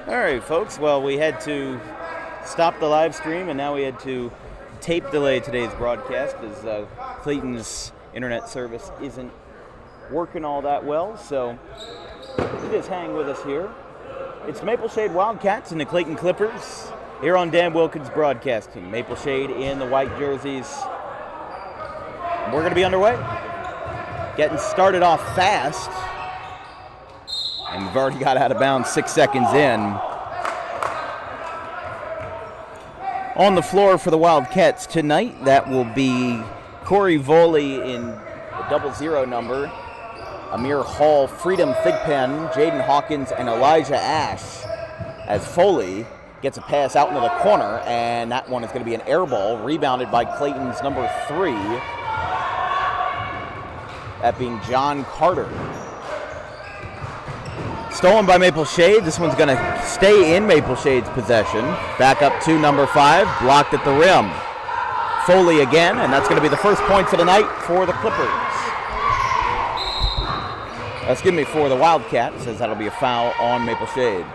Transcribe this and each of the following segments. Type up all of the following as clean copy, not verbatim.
All right, folks. Well, we had to stop the live stream, and now we had to tape delay today's broadcast as Clayton's internet service isn't working all that well. So just hang with us here. It's the Maple Shade Wildcats and the Clayton Clippers here on Dan Wilkins Broadcasting. Maple Shade in the white jerseys. We're going to be underway. Getting started off fast. And we've already got out of bounds 6 seconds in. On the floor for the Wildcats tonight, that will be Corey Voley in the 00 number, Amir Hall, Freedom Thigpen, Jaden Hawkins, and Elijah Ash, as Foley gets a pass out into the corner, and that one is going to be an air ball, rebounded by Clayton's number 3, that being John Carter. Stolen by Maple Shade. This one's going to stay in Maple Shade's possession. Back up to number 5, blocked at the rim. Foley again, and that's going to be the first points of the night for the Clippers. Excuse me, for the Wildcats, as that'll be a foul on Maple Shade.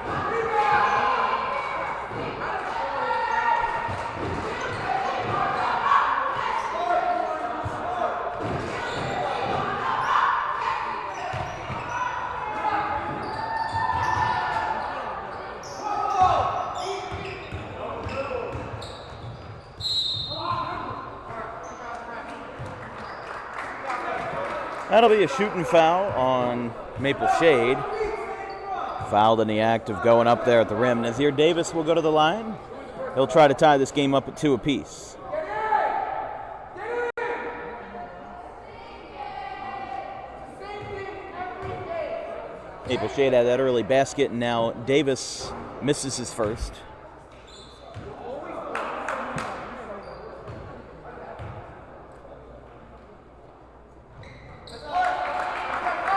That'll be a shooting foul on Maple Shade. Fouled in the act of going up there at the rim. Nazir Davis will go to the line. He'll try to tie this game up at 2 apiece. Maple Shade had that early basket, and now Davis misses his first.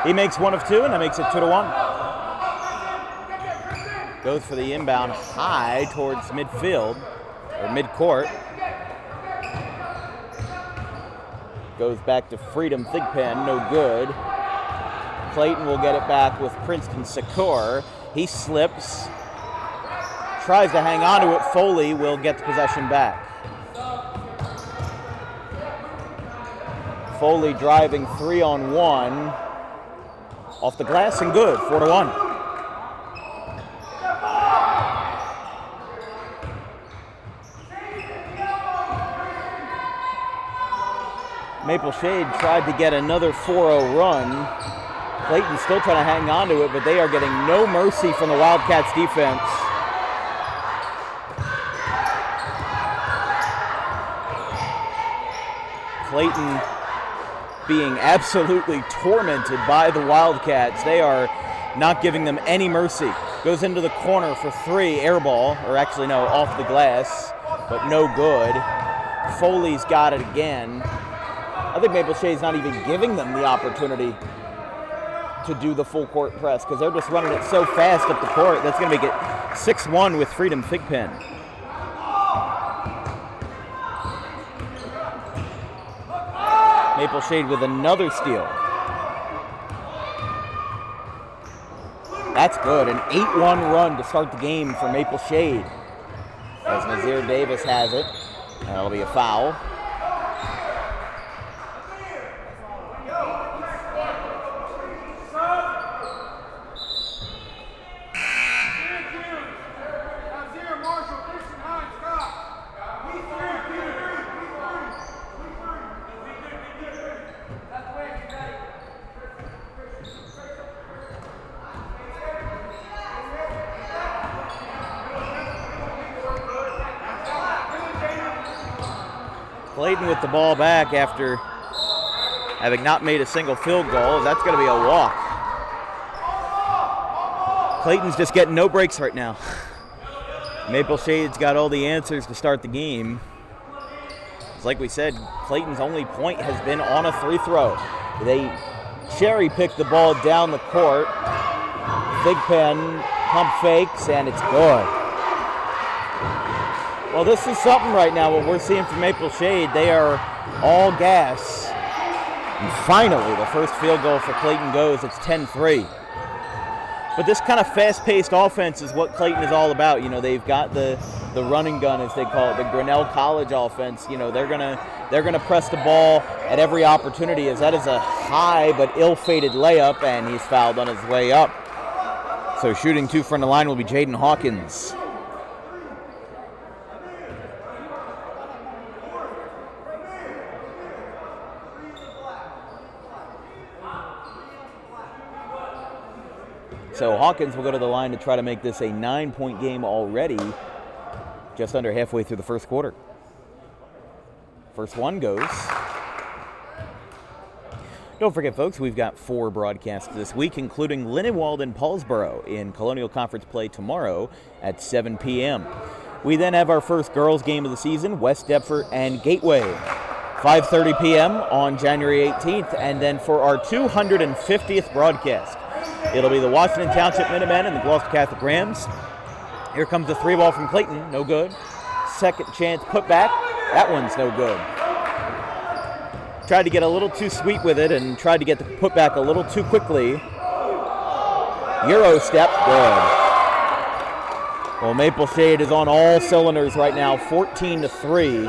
He makes 1 of 2, and that makes it 2-1. Goes for the inbound high towards midfield, or midcourt. Goes back to Freedom Thigpen, no good. Clayton will get it back with Princeton Secor. He slips, tries to hang on to it. Foley will get the possession back. Foley driving 3-on-1. Off the glass and good, 4-1. Maple Shade tried to get another 4-0 run. Clayton still trying to hang on to it, but they are getting no mercy from the Wildcats defense. Clayton being absolutely tormented by the Wildcats. They are not giving them any mercy. Goes into the corner for 3, air ball, or actually no, off the glass, but no good. Foley's got it again. I think Maple Shade's not even giving them the opportunity to do the full court press because they're just running it so fast up the court. That's going to make it 6-1 with Freedom Thigpen. Maple Shade with another steal. That's good. An 8-1 run to start the game for Maple Shade. As Nazir Davis has it. That'll be a foul. Clayton with the ball back after having not made a single field goal. That's going to be a walk. Clayton's just getting no breaks right now. Maple Shade's got all the answers to start the game. It's like we said, Clayton's only point has been on a free throw. They cherry-pick the ball down the court. Thigpen pump fakes, and it's good. Well, this is something right now, what we're seeing from Maple Shade. They are all gas. And finally, the first field goal for Clayton goes. It's 10-3. But this kind of fast-paced offense is what Clayton is all about. You know, they've got the running gun, as they call it, the Grinnell College offense. You know, they're gonna press the ball at every opportunity, as that is a high but ill-fated layup, and he's fouled on his way up. So shooting 2 from the line will be Jaden Hawkins. So Hawkins will go to the line to try to make this a 9-point game already, just under halfway through the first quarter. First one goes. Don't forget, folks, we've got 4 broadcasts this week, including Lindenwold and Paulsboro in Colonial Conference play tomorrow at 7 p.m. We then have our first girls game of the season, West Deptford and Gateway, 5:30 p.m. on January 18th. And then for our 250th broadcast, it'll be the Washington Township Minutemen and the Gloucester Catholic Rams. Here comes the 3-ball from Clayton, no good. Second chance putback, that one's no good. Tried to get a little too sweet with it and tried to get the putback a little too quickly. Euro step, good. Well, Maple Shade is on all cylinders right now, 14-3.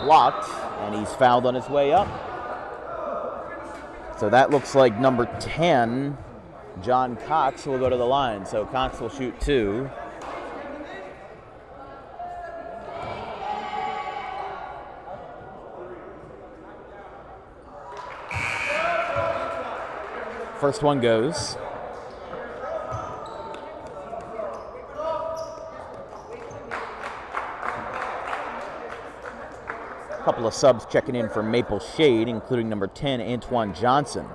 Blocked, and he's fouled on his way up. So that looks like number 10, John Cox, will go to the line. So Cox will shoot 2. First one goes. A couple of subs checking in for Maple Shade, including number 10, Antoine Johnson.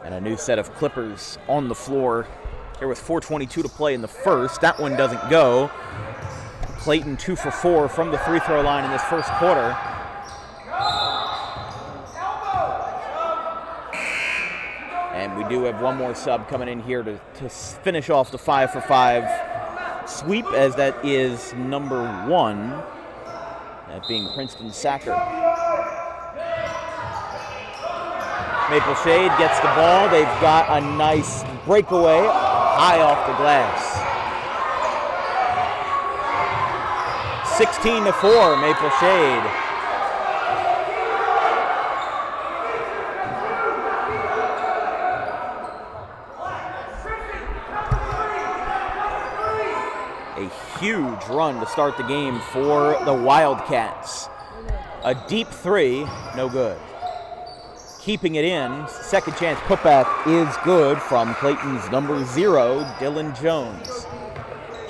And a new set of Clippers on the floor. There was 4:22 to play in the first. That one doesn't go. Clayton 2 for 4 from the free throw line in this first quarter. And we do have one more sub coming in here to finish off the 5 for 5 sweep, as that is number 1, that being Princeton Sacker. Maple Shade gets the ball. They've got a nice breakaway high off the glass. 16-4, Maple Shade. Huge run to start the game for the Wildcats. A deep 3, no good. Keeping it in, second chance putback is good from Clayton's number 0, Dylan Jones.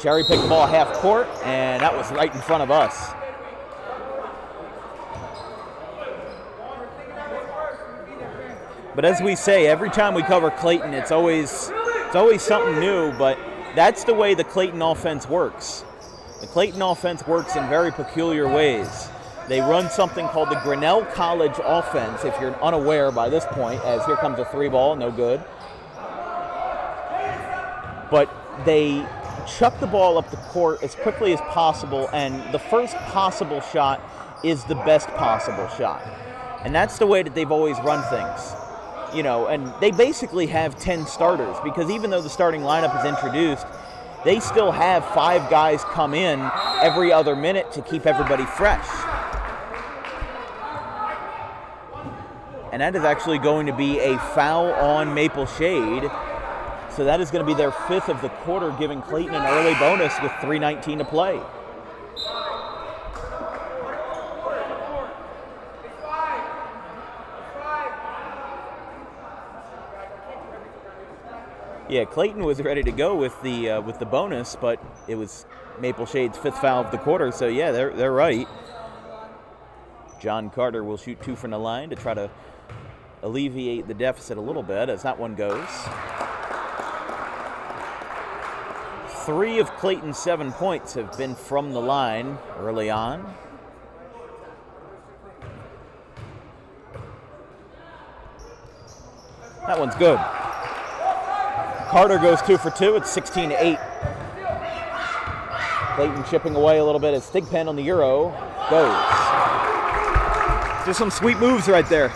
Cherry picked the ball half court, and that was right in front of us. But as we say, every time we cover Clayton, it's always something new, but that's the way the Clayton offense works. The Clayton offense works in very peculiar ways. They run something called the Grinnell College offense, if you're unaware by this point, as here comes a 3-ball, no good. But they chuck the ball up the court as quickly as possible, and the first possible shot is the best possible shot. And that's the way that they've always run things. You know, and they basically have 10 starters, because even though the starting lineup is introduced, they still have 5 guys come in every other minute to keep everybody fresh. And that is actually going to be a foul on Maple Shade. So that is going to be their 5th of the quarter, giving Clayton an early bonus with 3:19 to play. Yeah, Clayton was ready to go with the bonus, but it was Maple Shade's 5th foul of the quarter. So yeah, they're right. John Carter will shoot 2 from the line to try to alleviate the deficit a little bit, as that one goes. 3 of Clayton's 7 points have been from the line early on. That one's good. Carter goes 2 for 2. It's 16-8. Clayton chipping away a little bit as Stigpen on the Euro goes. Just some sweet moves right there.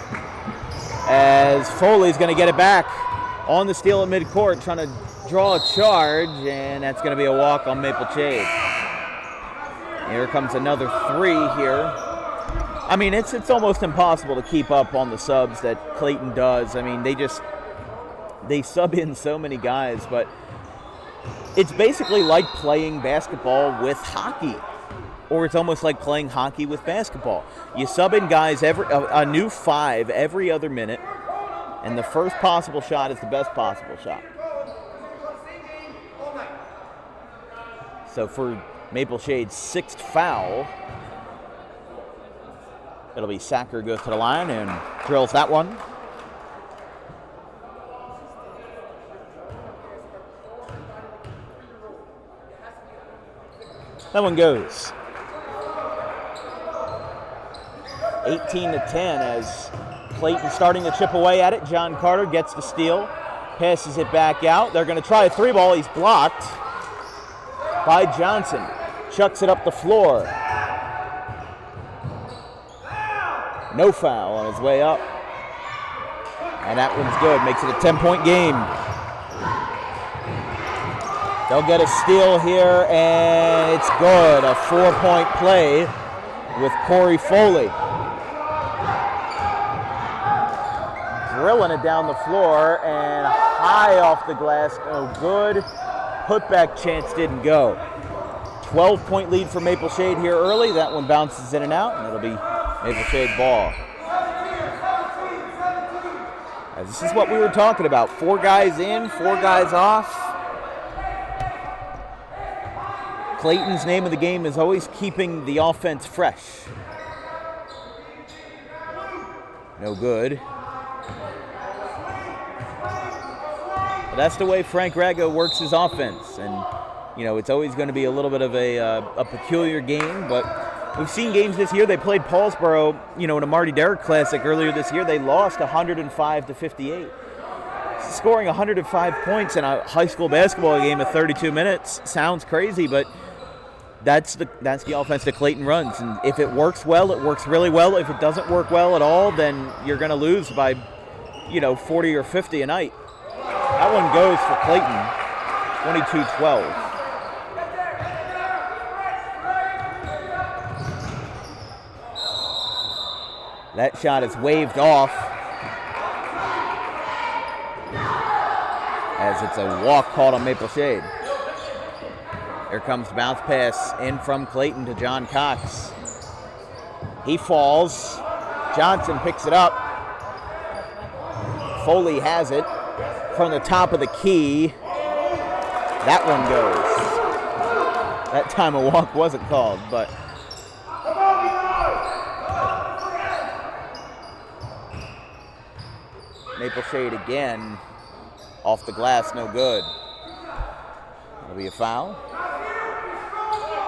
As Foley's going to get it back on the steal at midcourt, trying to draw a charge, and that's going to be a walk on Maple Shade. Here comes another three here. I mean, it's almost impossible to keep up on the subs that Clayton does. I mean, they sub in so many guys, but it's basically like playing basketball with hockey, or it's almost like playing hockey with basketball. You sub in guys a new 5 every other minute, and the first possible shot is the best possible shot. So for Maple Shade's 6th foul, it'll be Sacker goes to the line and drills that one. That one goes. 18-10 as Clayton starting to chip away at it. John Carter gets the steal, passes it back out. They're going to try a 3-ball. He's blocked by Johnson. Chucks it up the floor. No foul on his way up. And that one's good. Makes it a 10-point game. They'll get a steal here, and it's good. A 4-point play with Corey Foley. Drilling it down the floor, and high off the glass. No good. Putback chance didn't go. 12-point lead for Maple Shade here early. That one bounces in and out, and it'll be Maple Shade ball. As this is what we were talking about. 4 guys in, 4 guys off. Clayton's name of the game is always keeping the offense fresh. No good. But that's the way Frank Rago works his offense. And, you know, it's always going to be a little bit of a peculiar game. But we've seen games this year. They played Paulsboro, you know, in a Marty Derrick Classic earlier this year. They lost 105-58. Scoring 105 points in a high school basketball game of 32 minutes sounds crazy, but that's the offense that Clayton runs. And if it works well, it works really well. If it doesn't work well at all, then you're going to lose by, you know, 40 or 50 a night. That one goes for Clayton, 22-12. That shot is waved off as it's a walk called on Maple Shade. Here comes the bounce pass in from Clayton to John Cox. He falls. Johnson picks it up. Foley has it from the top of the key. That one goes. That time a walk wasn't called, but Maple Shade again off the glass, no good. That'll be a foul.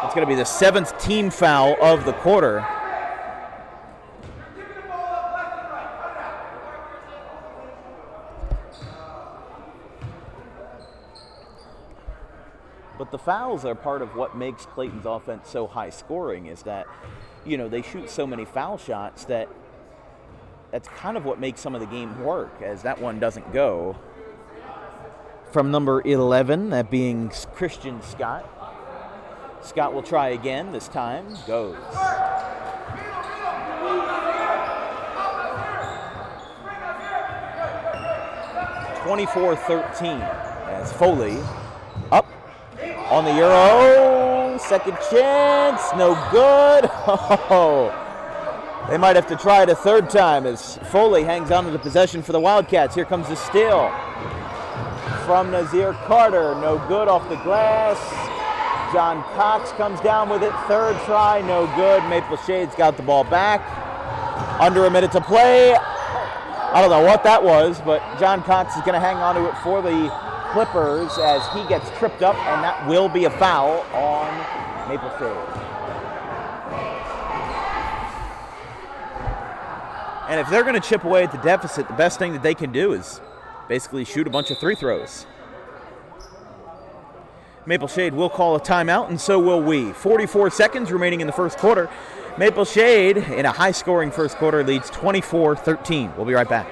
It's going to be the 7th team foul of the quarter. But the fouls are part of what makes Clayton's offense so high scoring, is that, you know, they shoot so many foul shots that that's kind of what makes some of the game work, as that one doesn't go. From number 11, that being Christian Scott. Scott will try again, this time goes. (24-13) as Foley up on the Euro. Second chance, no good. Oh, they might have to try it a third time as Foley hangs on to the possession for the Wildcats. Here comes the steal from Nazir Carter. No good off the glass. John Cox comes down with it. Third try, no good. Maple Shade's got the ball back. Under a minute to play. I don't know what that was, but John Cox is going to hang on to it for the Clippers as he gets tripped up, and that will be a foul on Maple Shade. And if they're going to chip away at the deficit, the best thing that they can do is basically shoot a bunch of free throws. Maple Shade will call a timeout, and so will we. 44 seconds remaining in the first quarter. Maple Shade, in a high-scoring first quarter, leads 24-13. We'll be right back.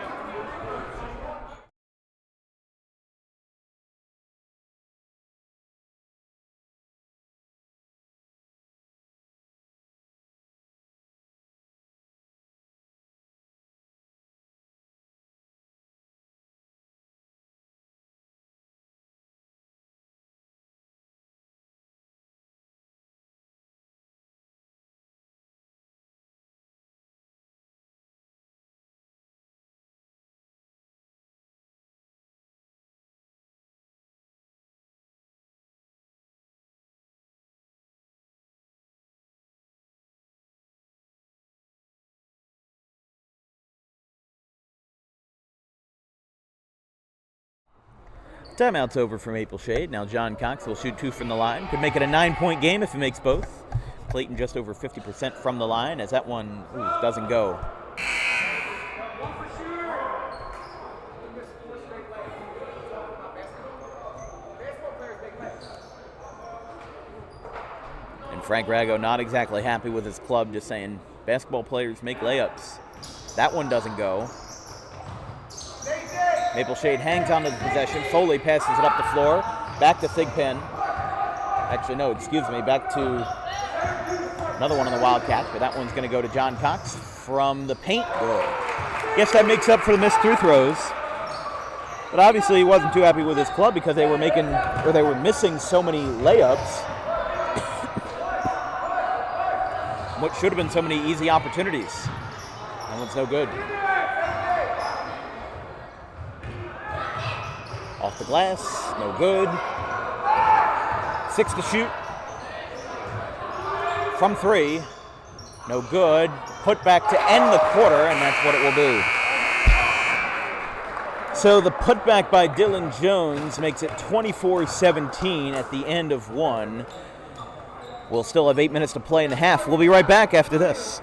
Timeout's over for Maple Shade. Now John Cox will shoot 2 from the line. Could make it a 9-point game if he makes both. Clayton just over 50% from the line as that one doesn't go. And Frank Rago not exactly happy with his club, just saying basketball players make layups. That one doesn't go. Maple Shade hangs on to the possession. Foley passes it up the floor. Back to Thigpen. Actually, no, excuse me. Back to another one on the Wildcats, but that one's going to go to John Cox from the paint. Good. Guess that makes up for the missed through throws. But obviously he wasn't too happy with his club because they were missing so many layups. What should have been so many easy opportunities. That one's no good. Off the glass, no good. 6 to shoot. From 3, no good. Put back to end the quarter, and that's what it will be. So the putback by Dylan Jones makes it 24-17 at the end of 1. We'll still have 8 minutes to play in the half. We'll be right back after this.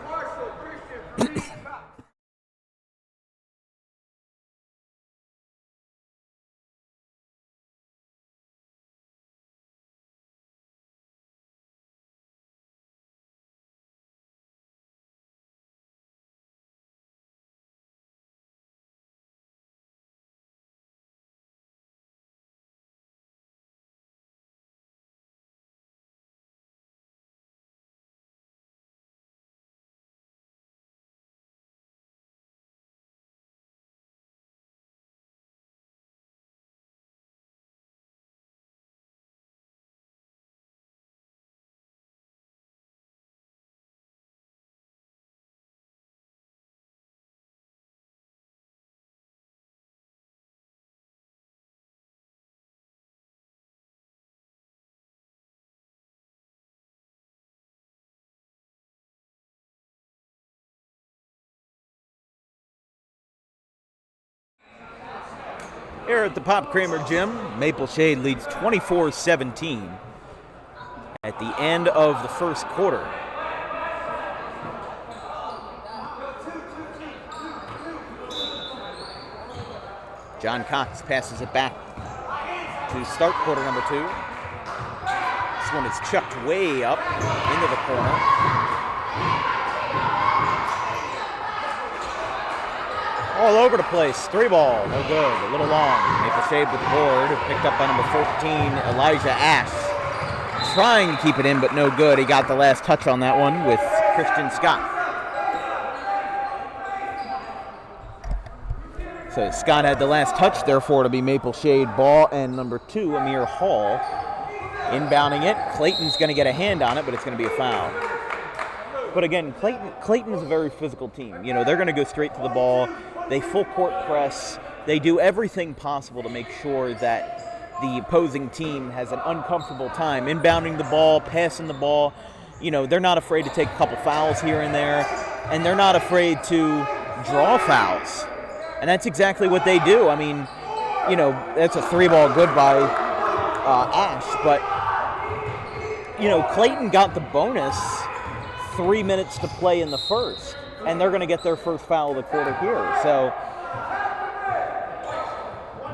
Here at the Pop Kramer Gym, Maple Shade leads 24-17 at the end of the first quarter. John Cox passes it back to start quarter number 2. This one is chucked way up into the corner. All over the place. 3 ball. No good. A little long. Maple Shade with the board. Picked up by number 14, Elijah Ash. Trying to keep it in, but no good. He got the last touch on that one with Christian Scott. So Scott had the last touch, therefore to be Maple Shade ball, and number 2, Amir Hall, inbounding it. Clayton's going to get a hand on it, but it's going to be a foul. But again, Clayton is a very physical team. You know, they're going to go straight to the ball. They full court press. They do everything possible to make sure that the opposing team has an uncomfortable time inbounding the ball, passing the ball. You know, they're not afraid to take a couple fouls here and there, and they're not afraid to draw fouls. And that's exactly what they do. I mean, you know, that's a 3 ball good by Ash, but, you know, Clayton got the bonus 3 minutes to play in the first, and they're going to get their first foul of the quarter here. So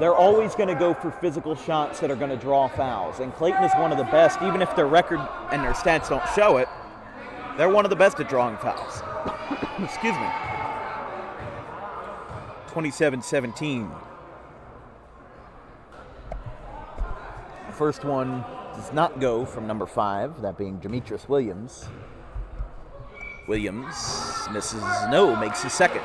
they're always going to go for physical shots that are going to draw fouls. And Clayton is one of the best, even if their record and their stats don't show it, they're one of the best at drawing fouls. Excuse me. 27-17. The first one does not go from number 5, that being Demetrius Williams. Williams misses, no, makes his second.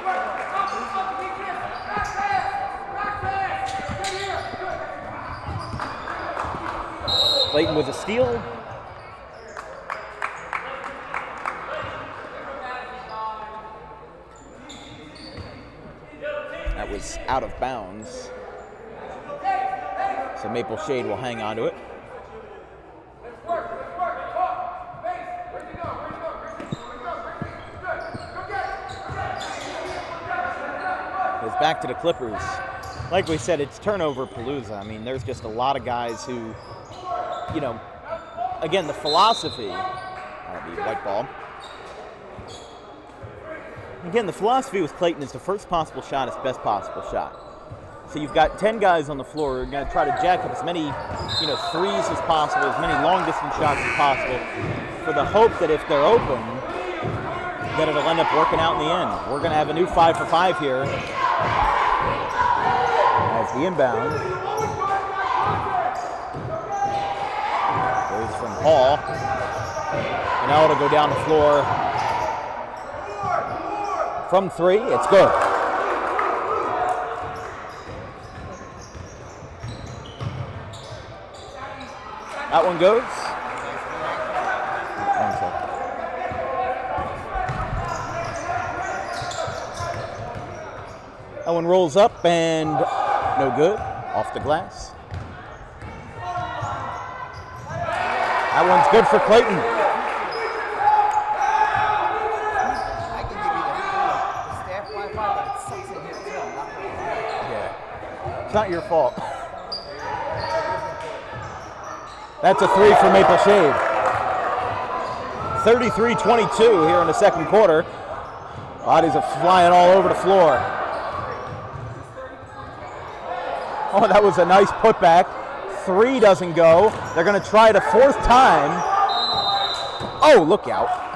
Clayton with a steal. That was out of bounds. So Maple Shade will hang on to it. Goes back to the Clippers. Like we said, it's turnover palooza. I mean, there's just a lot of guys who, you know, again, the philosophy, that'll be white ball. Again, the philosophy with Clayton is the first possible shot is best possible shot. So you've got 10 guys on the floor who are going to try to jack up as many, you know, threes as possible, as many long-distance shots as possible, for the hope that if they're open, that it'll end up working out in the end. We're going to have a new 5 for 5 here. As the inbound goes from Hall. And now it'll go down the floor. From 3, it's good. That one goes. That one rolls up and no good. Off the glass. That one's good for Clayton. I can give you the staff Wi-Fi, but it sucks in here too. I'm not gonna lie. Yeah. It's not your fault. That's a 3 for Maple Shade. 33-22 here in the second quarter. Bodies are flying all over the floor. Oh, that was a nice putback. 3 doesn't go. They're going to try it a 4th time. Oh, look out.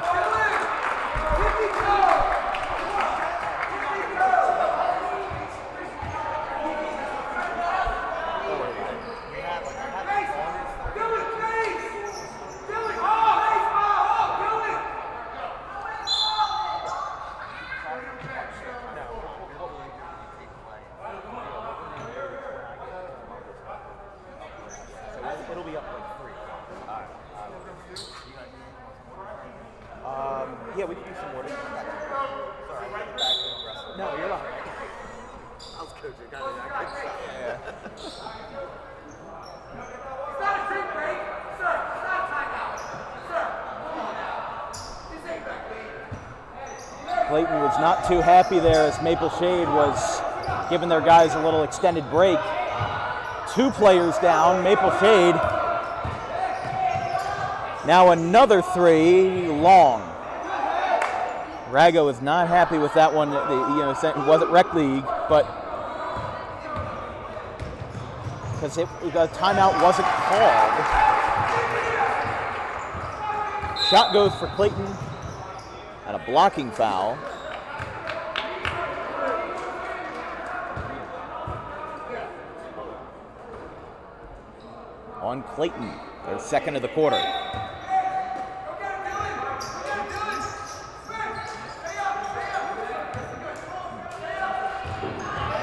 It'll be up like 3. Yeah, we can do some water. Sorry, I went back to the rest. No, you're not. I was coaching. I couldn't stop. Yeah. It's not a drink break, sir. It's not a timeout, sir. Come on now. This ain't rugby. Clayton was not too happy there as Maple Shade was giving their guys a little extended break. 2 players down, Maple Shade. Now another 3, long. Rago is not happy with that one. It wasn't rec league, but because the timeout wasn't called. Shot goes for Clayton and a blocking foul. On Clayton, their second of the quarter.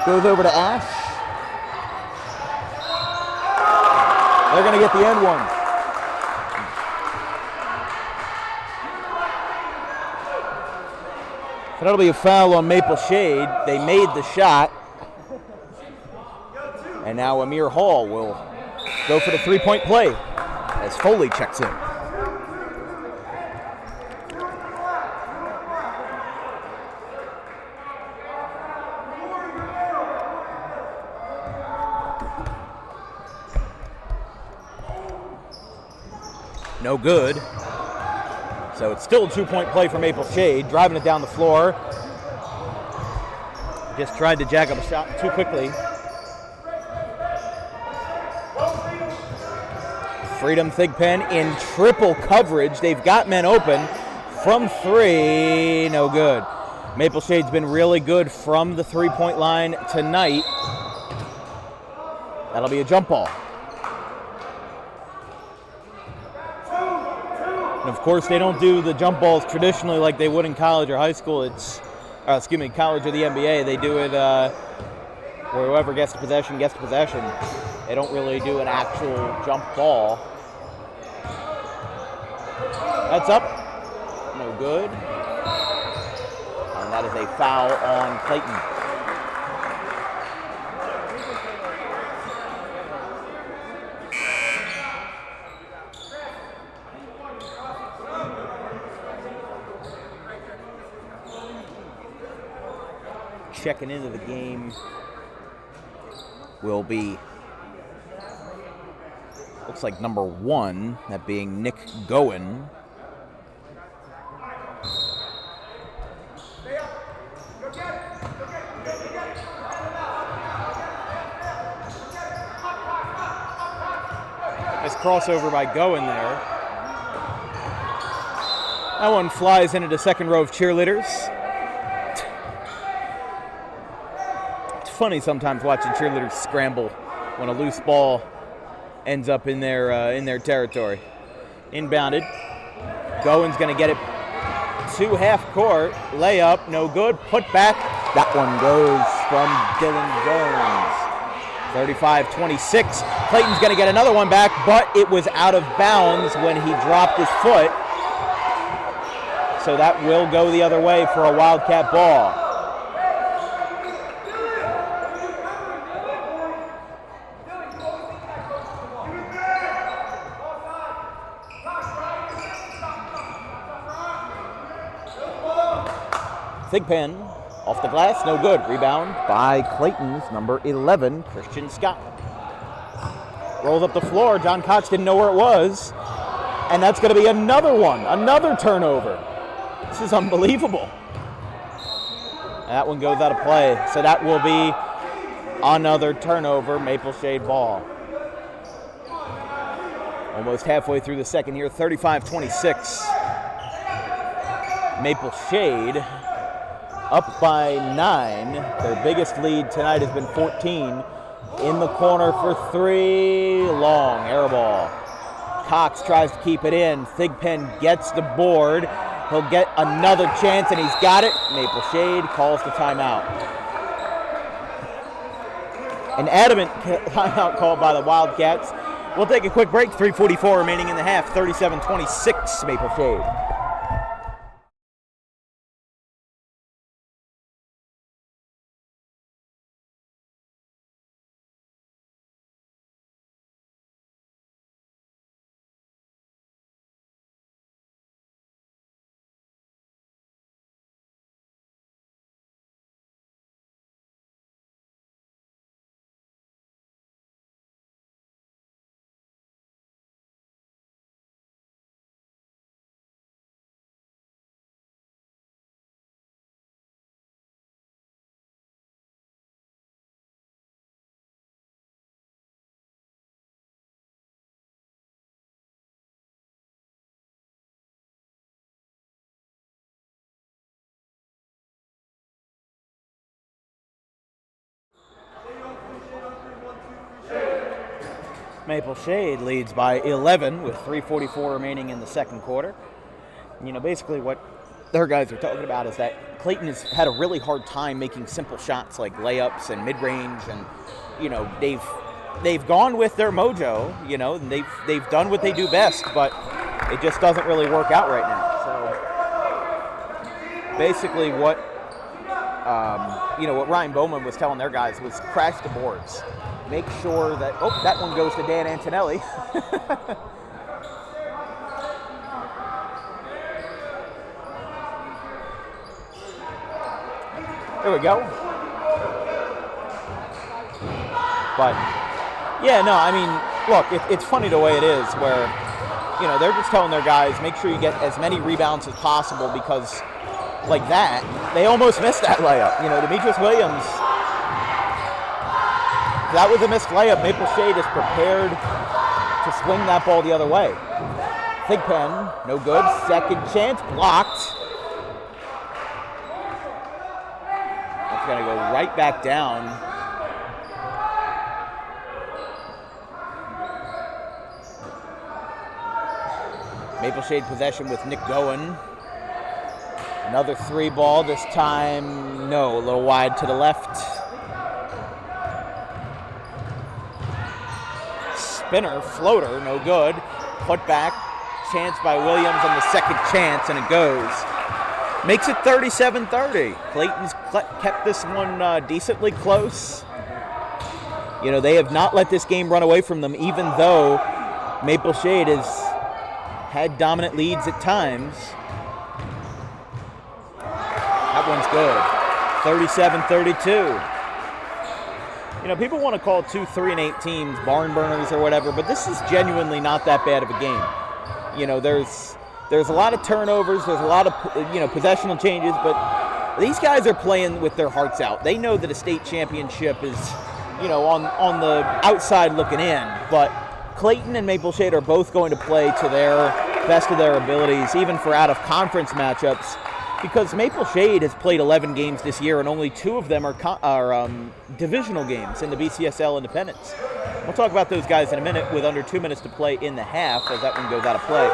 Goes over to Ash. They're going to get the end one. So that'll be a foul on Maple Shade. They made the shot. And now Amir Hall will go for the 3-point play as Foley checks in. No good. So it's still a 2-point play for Maple Shade, driving it down the floor. Just tried to jack up a shot too quickly. Freedom Thigpen in triple coverage. They've got men open from 3, no good. Maple Shade's been really good from the three-point line tonight. That'll be a jump ball. And of course, they don't do the jump balls traditionally like they would in college or high school. It's, college or the NBA. They do it where whoever gets the possession gets the possession. They don't really do an actual jump ball. That's up. No good. And that is a foul on Clayton. Checking into the game will be, looks like number 1, that being Nick Goen. Nice crossover by Goen there. That one flies into the second row of cheerleaders. Funny sometimes watching cheerleaders scramble when a loose ball ends up in their territory. Inbounded. Goen's going to get it to half court. Layup, no good. Put back. That one goes from Dylan Jones. 35-26. Clayton's going to get another one back, but it was out of bounds when he dropped his foot. So that will go the other way for a Wildcat ball. Thigpen off the glass, no good. Rebound by Clayton's number 11, Christian Scott. Rolls up the floor. John Cox didn't know where it was. And that's going to be another one, another turnover. This is unbelievable. And that one goes out of play. So that will be another turnover, Maple Shade ball. Almost halfway through the second here, 35-26. Maple Shade up by 9. Their biggest lead tonight has been 14. In the corner for 3. Long air ball. Cox tries to keep it in. Thigpen gets the board. He'll get another chance, and he's got it. Maple Shade calls the timeout. An adamant timeout called by the Wildcats. We'll take a quick break. 3:44 remaining in the half. 37-26 Maple Shade. Maple Shade leads by 11 with 3:44 remaining in the second quarter. You know, basically what their guys are talking about is that Clayton has had a really hard time making simple shots like layups and mid-range, and you know they've gone with their mojo, you know, and they've done what they do best, but it just doesn't really work out right now. So basically what what Ryan Bowman was telling their guys was crash the boards. Make sure that, that one goes to Dan Antonelli. There we go. But, yeah, no, I mean, look, it's funny the way it is where, you know, they're just telling their guys, make sure you get as many rebounds as possible because, like that, they almost missed that layup. You know, Demetrius Williams, if that was a missed layup, Maple Shade is prepared to to swing that ball the other way. Thigpen, no good. Second chance, blocked. That's going to go right back down. Maple Shade possession with Nick Goen. Another 3 ball, this time, no, a little wide to the left. Spinner, floater, no good. Put back, chance by Williams on the second chance, and it goes. Makes it 37-30. Clayton's kept this one decently close. You know, they have not let this game run away from them, even though Maple Shade has had dominant leads at times. That one's good. 37-32. You know, people want to call 2, 3, and 8 teams barn burners or whatever, but this is genuinely not that bad of a game. You know, there's a lot of turnovers, there's a lot of, you know, possessional changes, but these guys are playing with their hearts out. They know that a state championship is, you know, on the outside looking in, but Clayton and Maple Shade are both going to play to their best of their abilities, even for out-of-conference matchups, because Maple Shade has played 11 games this year, and only 2 of them are divisional games in the BCSL Independence. We'll talk about those guys in a minute with under 2 minutes to play in the half as that one goes out of play.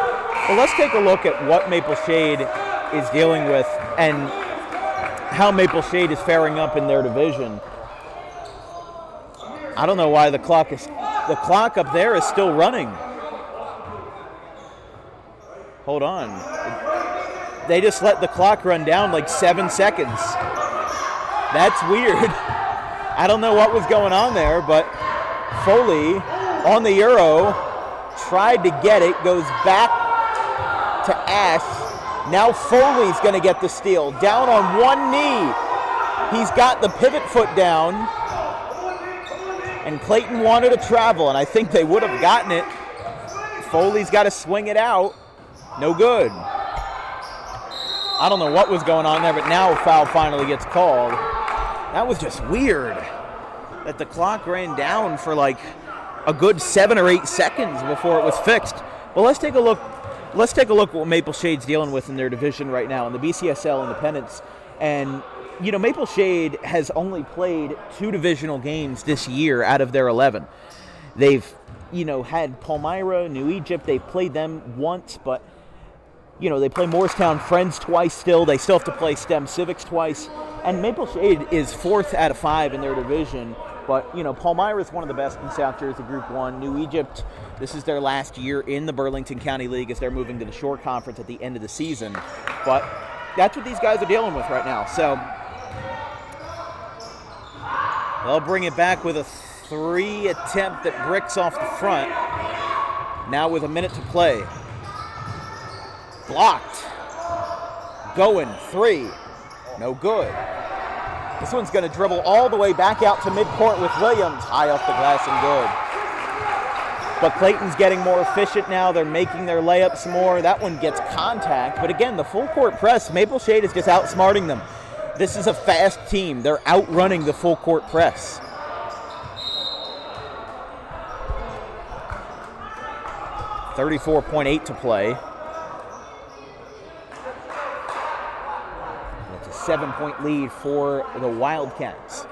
But let's take a look at what Maple Shade is dealing with and how Maple Shade is faring up in their division. I don't know why the clock up there is still running. Hold on. They just let the clock run down like 7 seconds. That's weird. I don't know what was going on there, but Foley on the Euro tried to get it, goes back to Ash. Now Foley's going to get the steal. Down on one knee. He's got the pivot foot down. And Clayton wanted to travel, and I think they would have gotten it. Foley's got to swing it out. No good. I don't know what was going on there, but now a foul finally gets called. That was just weird that the clock ran down for like a good 7 or 8 seconds before it was fixed. But let's take a look. Let's take a look at what Maple Shade's dealing with in their division right now in the BCSL Independence. And you know, Maple Shade has only played 2 divisional games this year out of their 11. They've, you know, had Palmyra, New Egypt. They've played them once, but you know, they play Morristown Friends twice still. They still have to play STEM Civics twice. And Maple Shade is 4th out of 5 in their division. But, you know, Palmyra is one of the best in South Jersey Group 1. New Egypt, this is their last year in the Burlington County League as they're moving to the Shore Conference at the end of the season. But that's what these guys are dealing with right now. So they'll bring it back with a 3 attempt that bricks off the front. Now with a minute to play. Blocked. Going 3. No good. This one's going to dribble all the way back out to midcourt with Williams. High off the glass and good. But Clayton's getting more efficient now. They're making their layups more. That one gets contact. But again, the full court press, Maple Shade is just outsmarting them. This is a fast team. They're outrunning the full court press. .8 to play. 7-point lead for the Wildcats.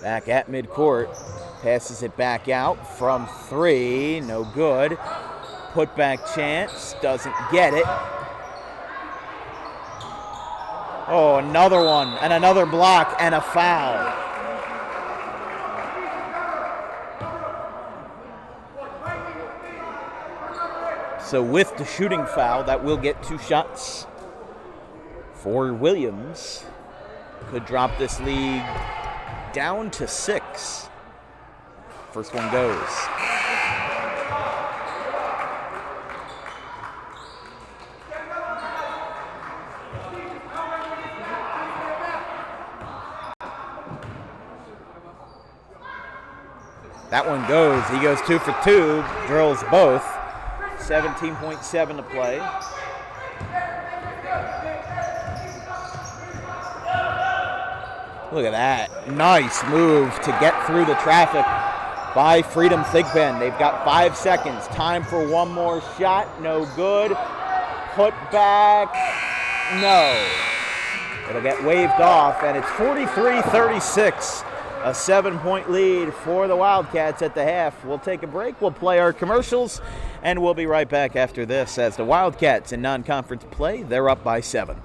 Back at midcourt, passes it back out from 3, no good. Put back chance, doesn't get it. Oh, another one, and another block, and a foul. So with the shooting foul, that will get 2 shots for Williams. Could drop this lead down to 6. First one goes. That one goes. He goes 2 for 2, drills both. 17.7 to play. Look at that. Nice move to get through the traffic by Freedom Thigpen. They've got 5 seconds. Time for one more shot. No good. Put back. No. It'll get waved off, and it's 43-36. A 7-point lead for the Wildcats at the half. We'll take a break. We'll play our commercials, and we'll be right back after this as the Wildcats in non-conference play, they're up by 7.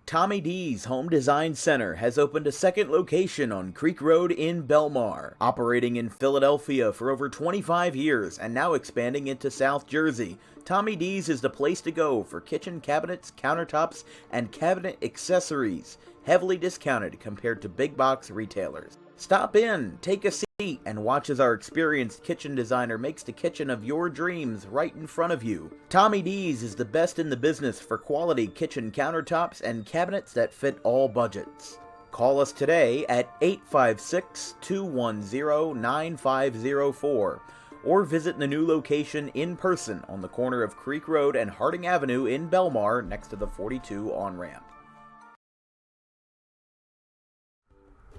Tommy D's Home Design Center has opened a second location on Creek Road in Belmar, operating in Philadelphia for over 25 years and now expanding into South Jersey. Tommy D's is the place to go for kitchen cabinets, countertops, and cabinet accessories, heavily discounted compared to big box retailers. Stop in, take a seat, and watch as our experienced kitchen designer makes the kitchen of your dreams right in front of you. Tommy D's is the best in the business for quality kitchen countertops and cabinets that fit all budgets. Call us today at 856-210-9504 or visit the new location in person on the corner of Creek Road and Harding Avenue in Belmar next to the 42 on-ramp.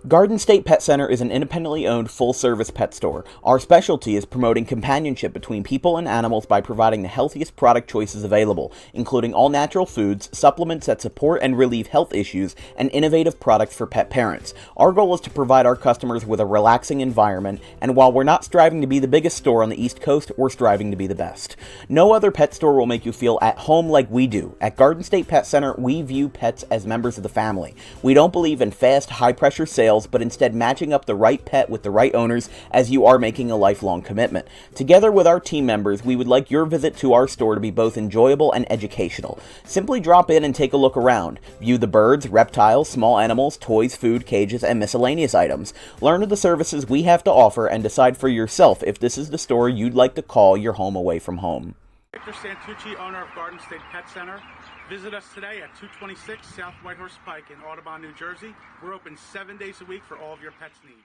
Garden State Pet Center is an independently owned full-service pet store. Our specialty is promoting companionship between people and animals by providing the healthiest product choices available, including all-natural foods, supplements that support and relieve health issues, and innovative products for pet parents. Our goal is to provide our customers with a relaxing environment, and while we're not striving to be the biggest store on the East Coast, we're striving to be the best. No other pet store will make you feel at home like we do. At Garden State Pet Center, we view pets as members of the family. We don't believe in fast, high-pressure sales, but instead matching up the right pet with the right owners, as you are making a lifelong commitment. Together with our team members, we would like your visit to our store to be both enjoyable and educational. Simply drop in and take a look around. View the birds, reptiles, small animals, toys, food, cages, and miscellaneous items. Learn of the services we have to offer and decide for yourself if this is the store you'd like to call your home away from home. Victor Santucci, owner of Garden State Pet Center. Visit us today at 226 South Whitehorse Pike in Audubon, New Jersey. We're open 7 days a week for all of your pets' needs.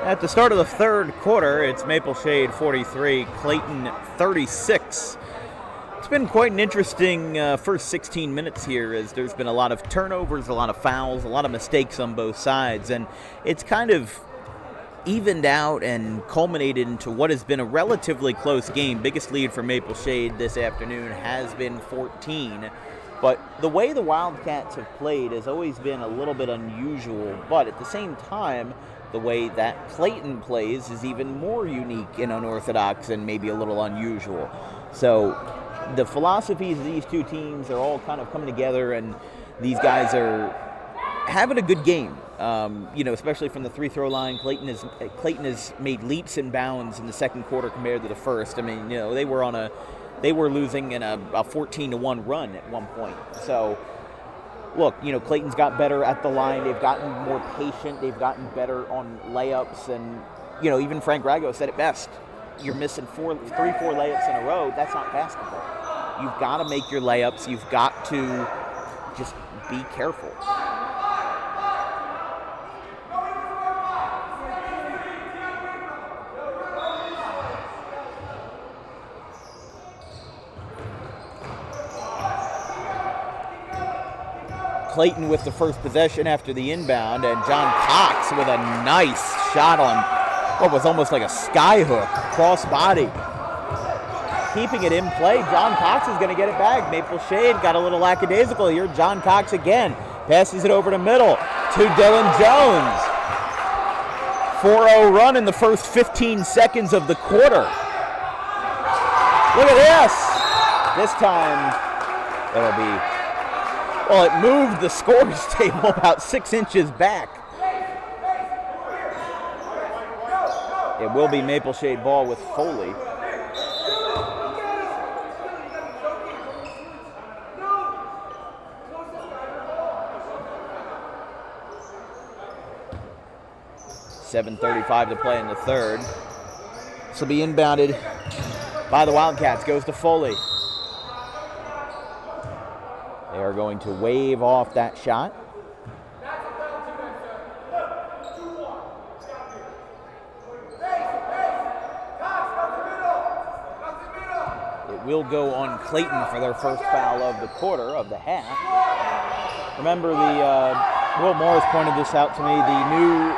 At the start of the third quarter, it's Maple Shade 43, Clayton 36. It's been quite an interesting first 16 minutes here, as there's been a lot of turnovers, a lot of fouls, a lot of mistakes on both sides, and it's kind of evened out and culminated into what has been a relatively close game. Biggest lead for Maple Shade this afternoon has been 14. But the way the Wildcats have played has always been a little bit unusual, but at the same time, the way that Clayton plays is even more unique and unorthodox and maybe a little unusual. So the philosophies of these two teams are all kind of coming together, and these guys are having a good game. Especially from the free throw line, Clayton has made leaps and bounds in the second quarter compared to the first. I mean, they were losing in a 14-1 run at one point. So, look, Clayton's got better at the line. They've gotten more patient. They've gotten better on layups. And, even Frank Rago said it best. You're missing 4 layups in a row. That's not basketball. You've got to make your layups. You've got to just be careful. Clayton with the first possession after the inbound, and John Cox with a nice shot on what was almost like a sky hook, cross body. Keeping it in play, John Cox is going to get it back. Maple Shade got a little lackadaisical here. John Cox again passes it over the middle to Dylan Jones. 4-0 run in the first 15 seconds of the quarter. Look at this. This time it'll be... Well, it moved the scores table about 6 inches back. It will be Maple Shade ball with Foley. .7:35 to play in the third. This will be inbounded by the Wildcats. Goes to Foley. They are going to wave off that shot. It will go on Clayton for their first foul of the quarter, of the half. Remember, Will Morris pointed this out to me, the new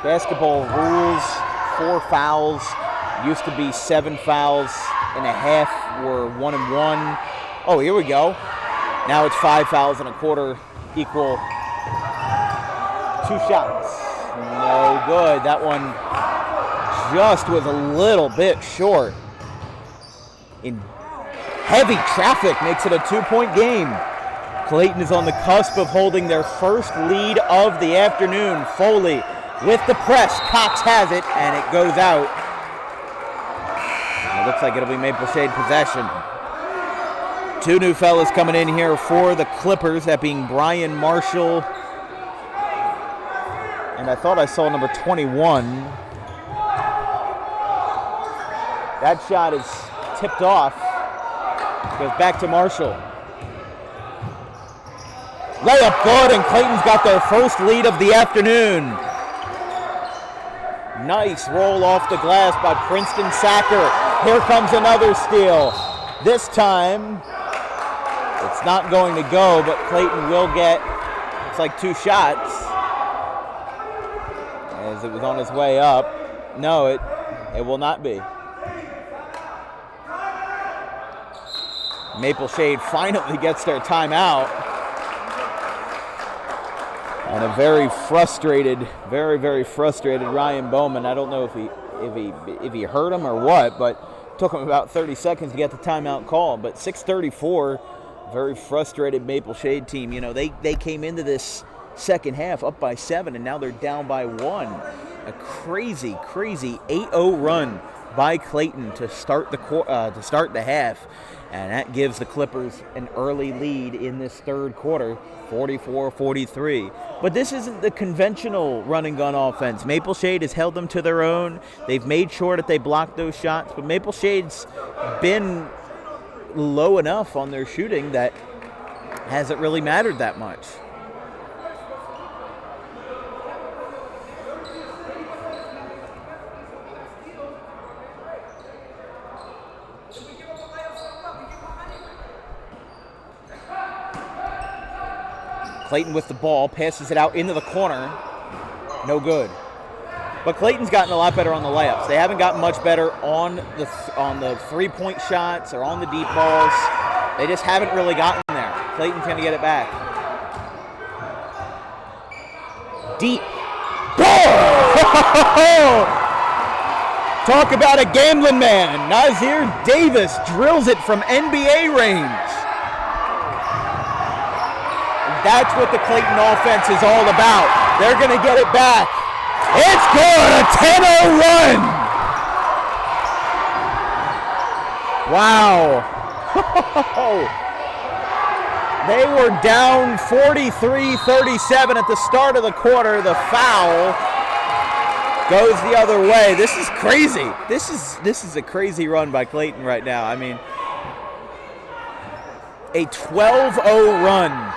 basketball rules, 4 fouls, used to be 7 fouls and a half, were 1 and 1. Oh, here we go. Now it's 5 fouls and a quarter equal 2 shots. No good. That one just was a little bit short. In heavy traffic makes it a 2-point game. Clayton is on the cusp of holding their first lead of the afternoon. Foley with the press. Cox has it, and it goes out. And it looks like it'll be Maple Shade possession. 2 new fellas coming in here for the Clippers, that being Brian Marshall, and I thought I saw number 21. That shot is tipped off. Goes back to Marshall. Layup good, and Clayton's got their first lead of the afternoon. Nice roll off the glass by Princeton Sacker. Here comes another steal. This time, it's not going to go, but Clayton will get, it's like 2 shots. As it was on its way up. No, it will not be. Maple Shade finally gets their timeout. And a very frustrated Ryan Bowman. I don't know if he hurt him or what, but took him about 30 seconds to get the timeout call. But 6:34. Very frustrated Maple Shade team. They came into this second half up by 7, and now they're down by 1. A crazy 8-0 run by Clayton to start the half, and that gives the Clippers an early lead in this third quarter, 44-43. But this isn't the conventional run and gun offense. Maple Shade has held them to their own. They've made sure that they block those shots, but Maple Shade's been low enough on their shooting that hasn't really mattered that much. Clayton with the ball, passes it out into the corner. No good. But Clayton's gotten a lot better on the layups. They haven't gotten much better on the three-point shots or on the deep balls. They just haven't really gotten there. Clayton's going to get it back. Deep. Talk about a gambling man. Nazir Davis drills it from NBA range. And that's what the Clayton offense is all about. They're going to get it back. It's good. A 10-0 run. Wow. They were down 43-37 at the start of the quarter. The foul goes the other way. This is crazy. This is a crazy run by Clayton right now. I mean, a 12-0 run.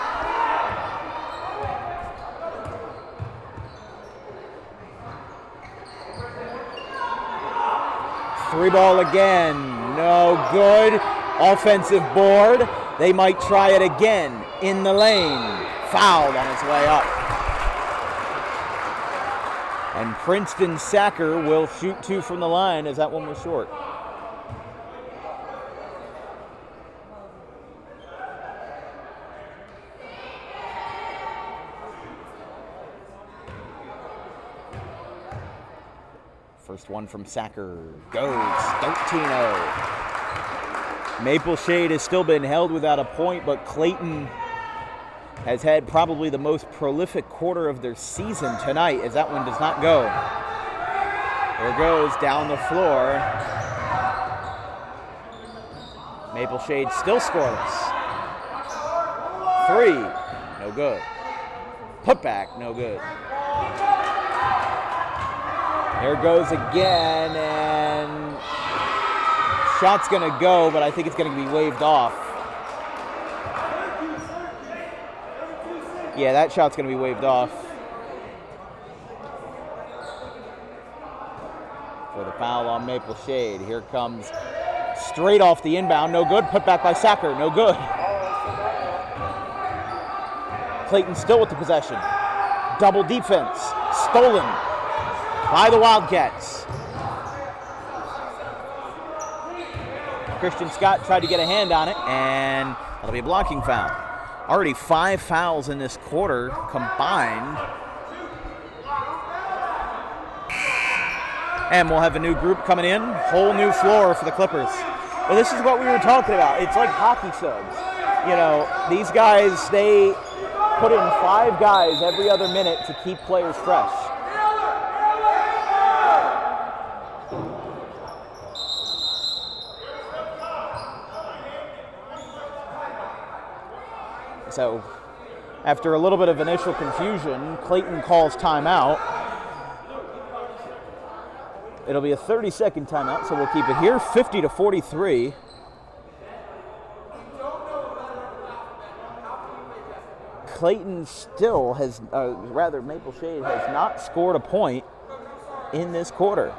Three ball again. No good. Offensive board. They might try it again in the lane. Fouled on his way up. And Princeton Sacker will shoot two from the line as that one was short. First one from Sacker goes 13-0. Maple Shade has still been held without a point, but Clayton has had probably the most prolific quarter of their season tonight as that one does not go. There goes down the floor. Maple Shade still scoreless. Three, no good. Putback, no good. There goes again, and shot's going to go, but I think it's going to be waved off. Yeah, that shot's going to be waved off. For the foul on Maple Shade. Here comes straight off the inbound. No good. Put back by Sacker. No good. Clayton still with the possession. Double defense. Stolen by the Wildcats. Christian Scott tried to get a hand on it, and that'll be a blocking foul. Already 5 fouls in this quarter combined. And we'll have a new group coming in. Whole new floor for the Clippers. Well, this is what we were talking about. It's like hockey subs. You know, these guys, they put in 5 guys every other minute to keep players fresh. So, after a little bit of initial confusion, Clayton calls timeout. It'll be a 30-second timeout, so we'll keep it here, 50-43. Clayton still has, Maple Shade has not scored a point in this quarter.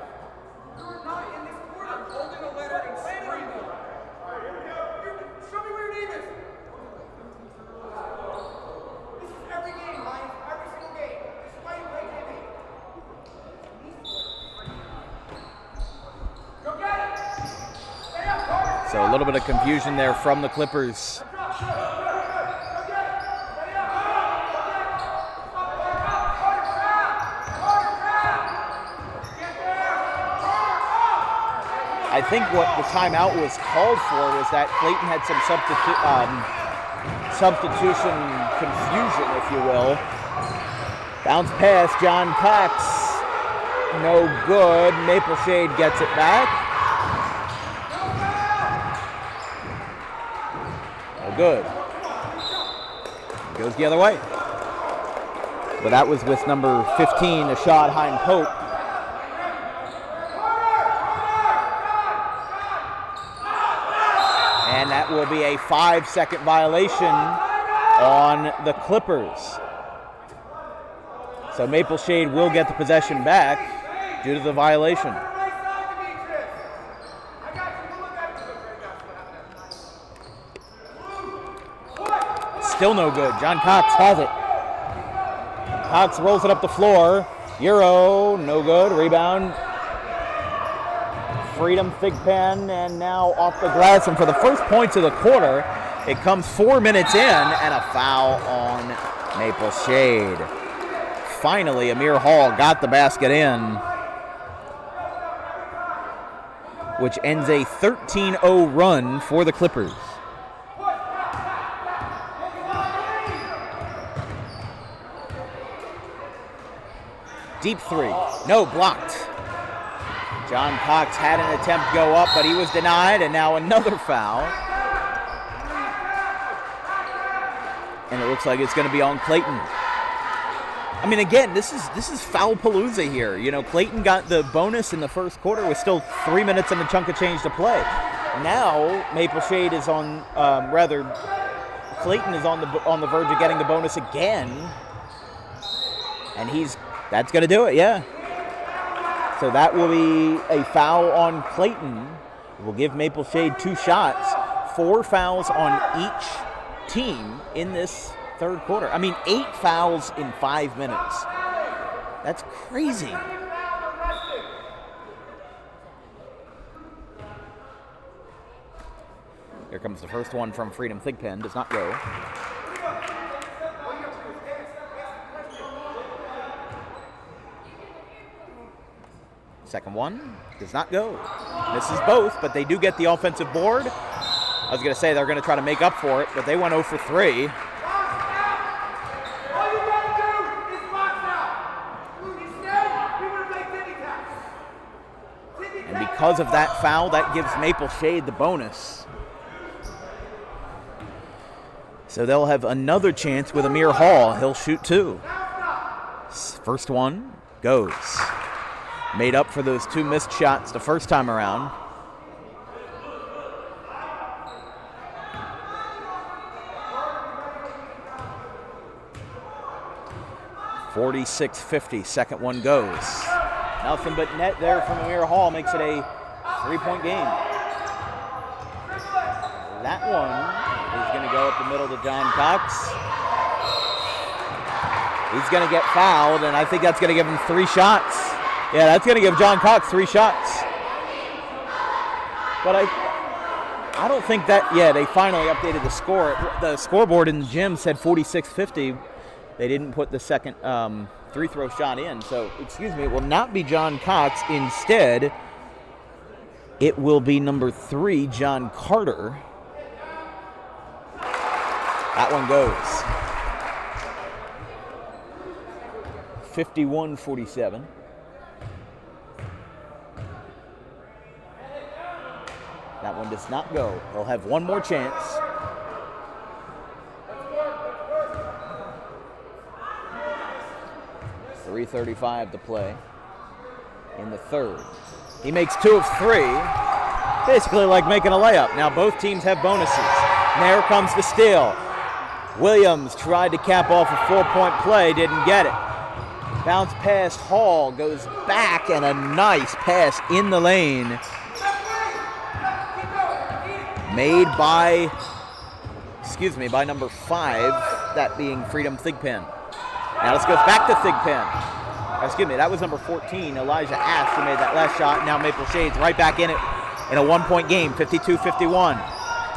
So a little bit of confusion there from the Clippers. I think what the timeout was called for was that Clayton had some substitution confusion, if you will. Bounce pass, John Cox. No good. Maple Shade gets it back. Good. Goes the other way. But that was with number 15, Ashad Hine Pope. And that will be a 5-second violation on the Clippers. So Maple Shade will get the possession back due to the violation. Still no good. John Cox has it. Cox rolls it up the floor. Euro, no good. Rebound. Freedom Thigpen, and now off the glass. And for the first points of the quarter, it comes 4 minutes in, and a foul on Maple Shade. Finally, Amir Hall got the basket in, which ends a 13-0 run for the Clippers. Deep three, no, blocked. John Cox had an attempt go up, but he was denied, and now another foul. And it looks like it's going to be on Clayton. I mean, again, this is foul-palooza here. You know, Clayton got the bonus in the first quarter with still 3 minutes and a chunk of change to play. Now Maple Shade is on, Clayton is on the verge of getting the bonus again, and that's going to do it, yeah. So that will be a foul on Clayton. It will give Maple Shade 2 shots, 4 fouls on each team in this third quarter. I mean, 8 fouls in 5 minutes. That's crazy. Here comes the first one from Freedom Thigpen. Does not go. Second one does not go. Misses both, but they do get the offensive board. I was going to say they're going to try to make up for it, but they went 0 for 3. And because of that foul, that gives Maple Shade the bonus. So they'll have another chance with Amir Hall. He'll shoot 2. First one goes. Made up for those 2 missed shots the first time around. .46-50, second one goes. Nothing but net there from Amir Hall, makes it a 3-point game. That one is going to go up the middle to John Cox. He's going to get fouled, and I think that's going to give him 3 shots. Yeah, that's going to give John Cox 3 shots. But I don't think that, yeah, they finally updated the score. The scoreboard in the gym said 46-50. They didn't put the second 3-throw shot in. So, excuse me, it will not be John Cox. Instead, it will be number 3, John Carter. That one goes. 51-47. That one does not go. They'll have one more chance. .335 to play in the third. He makes 2 of 3. Basically like making a layup. Now both teams have bonuses. And there comes the steal. Williams tried to cap off a 4-point play, didn't get it. Bounce pass, Hall goes back, and a nice pass in the lane. Made by number 5, that being Freedom Thigpen. Now this goes back to Thigpen. Excuse me, that was number 14, Elijah Ash, who made that last shot. Now Maple Shade's right back in it in a 1-point game, 52-51.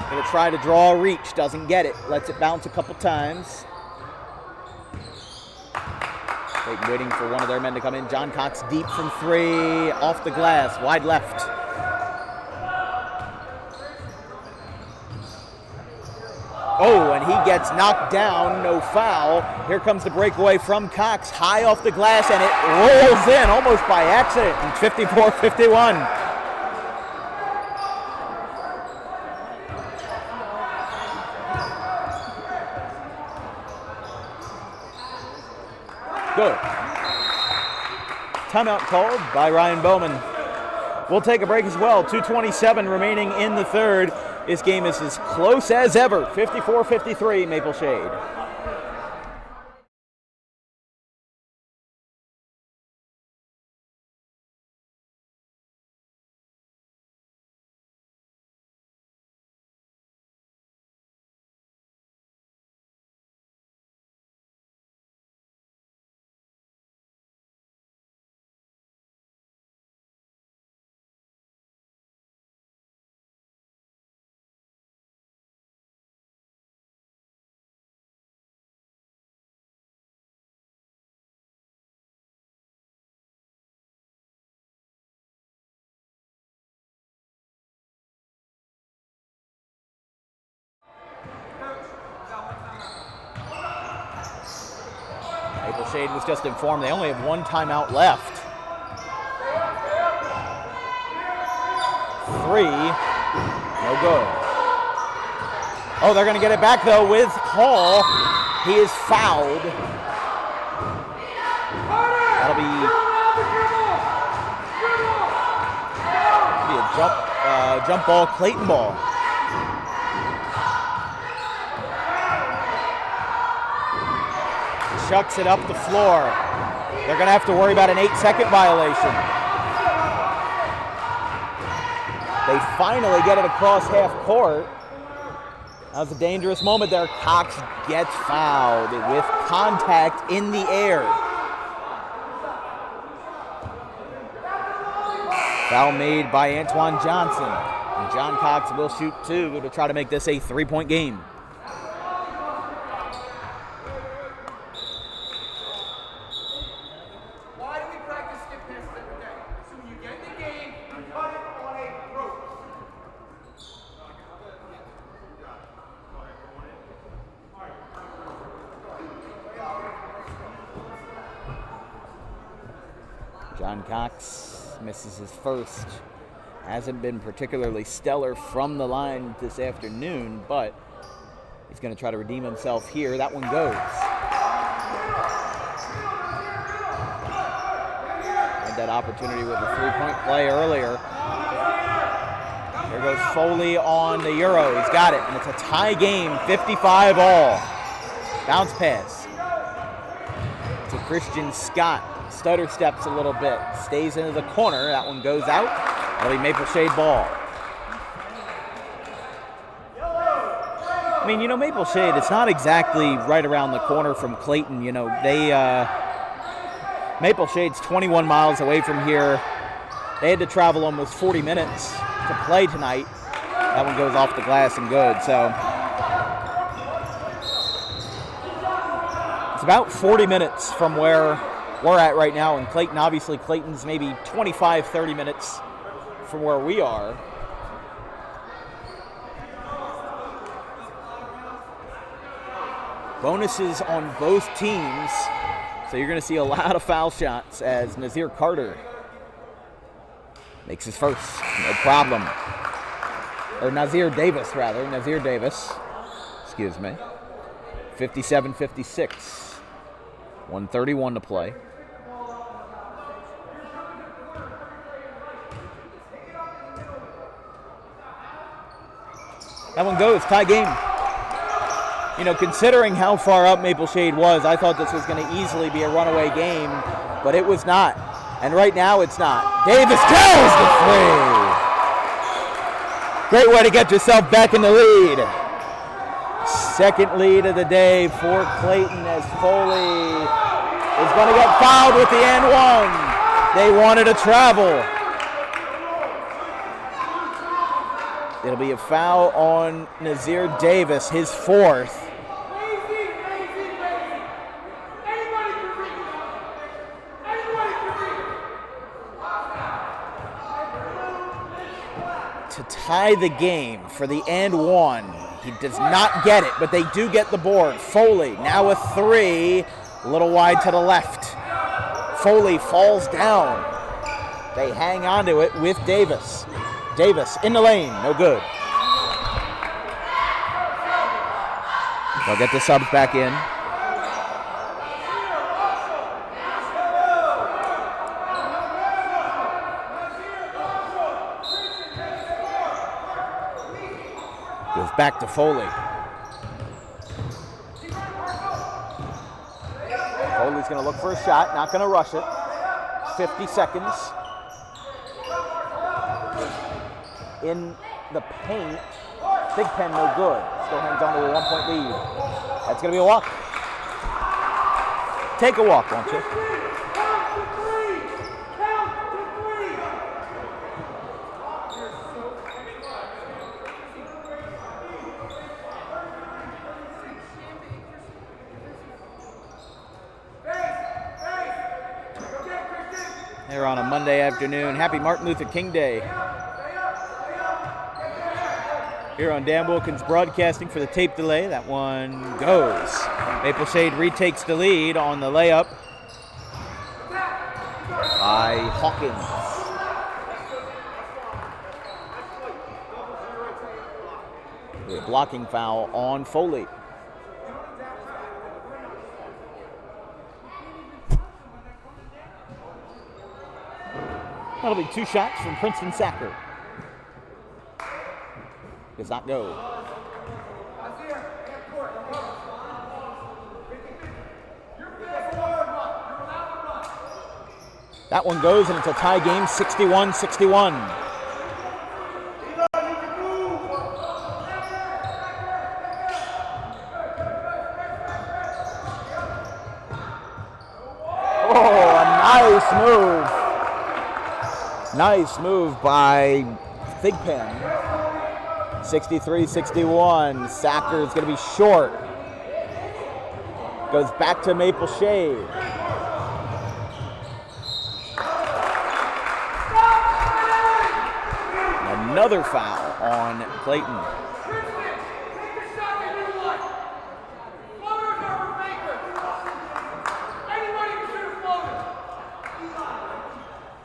Gonna try to draw a reach, doesn't get it. Lets it bounce a couple times. Clayton waiting for one of their men to come in. John Cox deep from 3, off the glass, wide left. Oh, and he gets knocked down, no foul. Here comes the breakaway from Cox, high off the glass, and it rolls in almost by accident, and 54-51. Good. Timeout called by Ryan Bowman. We'll take a break as well. 2:27 remaining in the third. This game is as close as ever. 54-53 Maple Shade. Shade was just informed they only have one timeout left. 3, no good. Oh, they're going to get it back, though, with Hall. He is fouled. That'll be a jump ball, Clayton ball. Chucks it up the floor. They're going to have to worry about an 8-second violation. They finally get it across half court. That was a dangerous moment there. Cox gets fouled with contact in the air. Foul made by Antoine Johnson. And John Cox will shoot 2 to try to make this a 3-point game. Why do we practice skip passes every day? So when you get in the game, you cut it on a rope. John Cox misses his first. Hasn't been particularly stellar from the line this afternoon, but he's going to try to redeem himself here. That one goes. Had that opportunity with a 3-point play earlier. There goes Foley on the Euro. He's got it, and it's a tie game, 55 all. Bounce pass to Christian Scott. Stutter steps a little bit, stays into the corner. That one goes out. That'll be Maple Shade ball. I mean, Maple Shade, it's not exactly right around the corner from Clayton. Maple Shade's 21 miles away from here. They had to travel almost 40 minutes to play tonight. That one goes off the glass and good. So it's about 40 minutes from where we're at right now in Clayton. Obviously, Clayton's maybe 25, 30 minutes from where we are. Bonuses on both teams, so you're going to see a lot of foul shots as Nazir Carter makes his first. No problem. Or Nazir Davis, rather. Nazir Davis. Excuse me. 57-56. 1:31 to play. That one goes, tie game. Considering how far up Maple Shade was, I thought this was going to easily be a runaway game, but it was not. And right now it's not. Davis kills the 3. Great way to get yourself back in the lead. Second lead of the day for Clayton as Foley is going to get fouled with the and 1. They wanted to travel. It'll be a foul on Nazir Davis, his 4th. To tie the game for the and 1. He does not get it, but they do get the board. Foley, now a 3, a little wide to the left. Foley falls down. They hang on to it with Davis. Davis in the lane, no good. They'll get the subs back in. Goes back to Foley. Foley's going to look for a shot, not going to rush it. 50 seconds. In the paint. Big Pen, no good. Still hangs on to a 1-point lead. That's going to be a walk. Take a walk, won't you? Here on a Monday afternoon. Happy Martin Luther King Day. here on Dan Wilkins Broadcasting for the tape delay. That one goes. Maple Shade retakes the lead on the layup by Hawkins. A blocking foul on Foley. That'll be 2 shots from Princeton Sacker. Does not go. That one goes, and it's a tie game, 61-61. Oh, a nice move. Nice move by Thigpen. 63-61. Sacker's going to be short. Goes back to Maple Shade. Another foul on Clayton.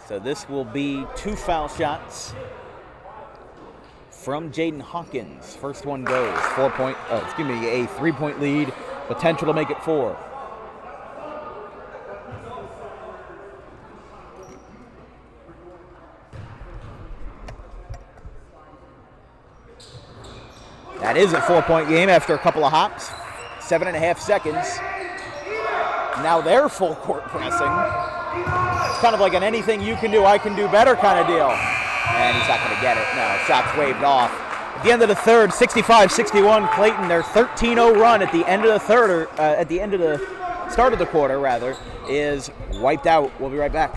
So this will be 2 foul shots from Jaden Hawkins. First one goes. A 3-point lead. Potential to make it 4. That is a 4-point game after a couple of hops. 7.5 seconds. Now they're full court pressing. It's kind of like an anything you can do, I can do better kind of deal. And he's not going to get it. No, shot's waved off. At the end of the third, 65-61, Clayton, their 13-0 run at the end of the third, or at the end of the start of the quarter, rather, is wiped out. We'll be right back.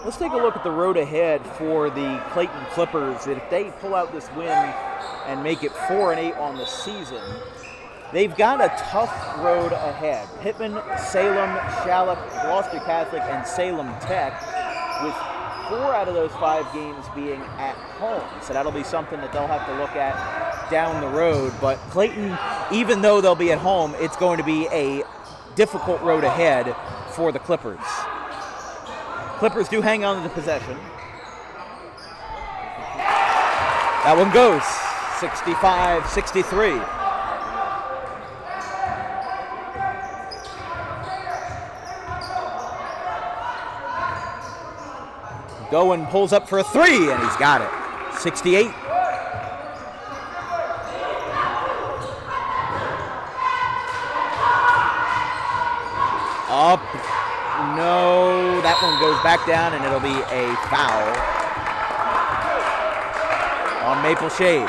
Let's take a look at the road ahead for the Clayton Clippers. If they pull out this win and make it 4-8 on the season, they've got a tough road ahead. Pittman, Salem, Shallock, Gloucester Catholic, and Salem Tech, with 4 out of those 5 games being at home. So that'll be something that they'll have to look at down the road. But Clayton, even though they'll be at home, it's going to be a difficult road ahead for the Clippers. Clippers do hang on to the possession. That one goes. 65-63. Goen pulls up for a 3, and he's got it. 68. Up. No, that one goes back down, and it'll be a foul on Maple Shade.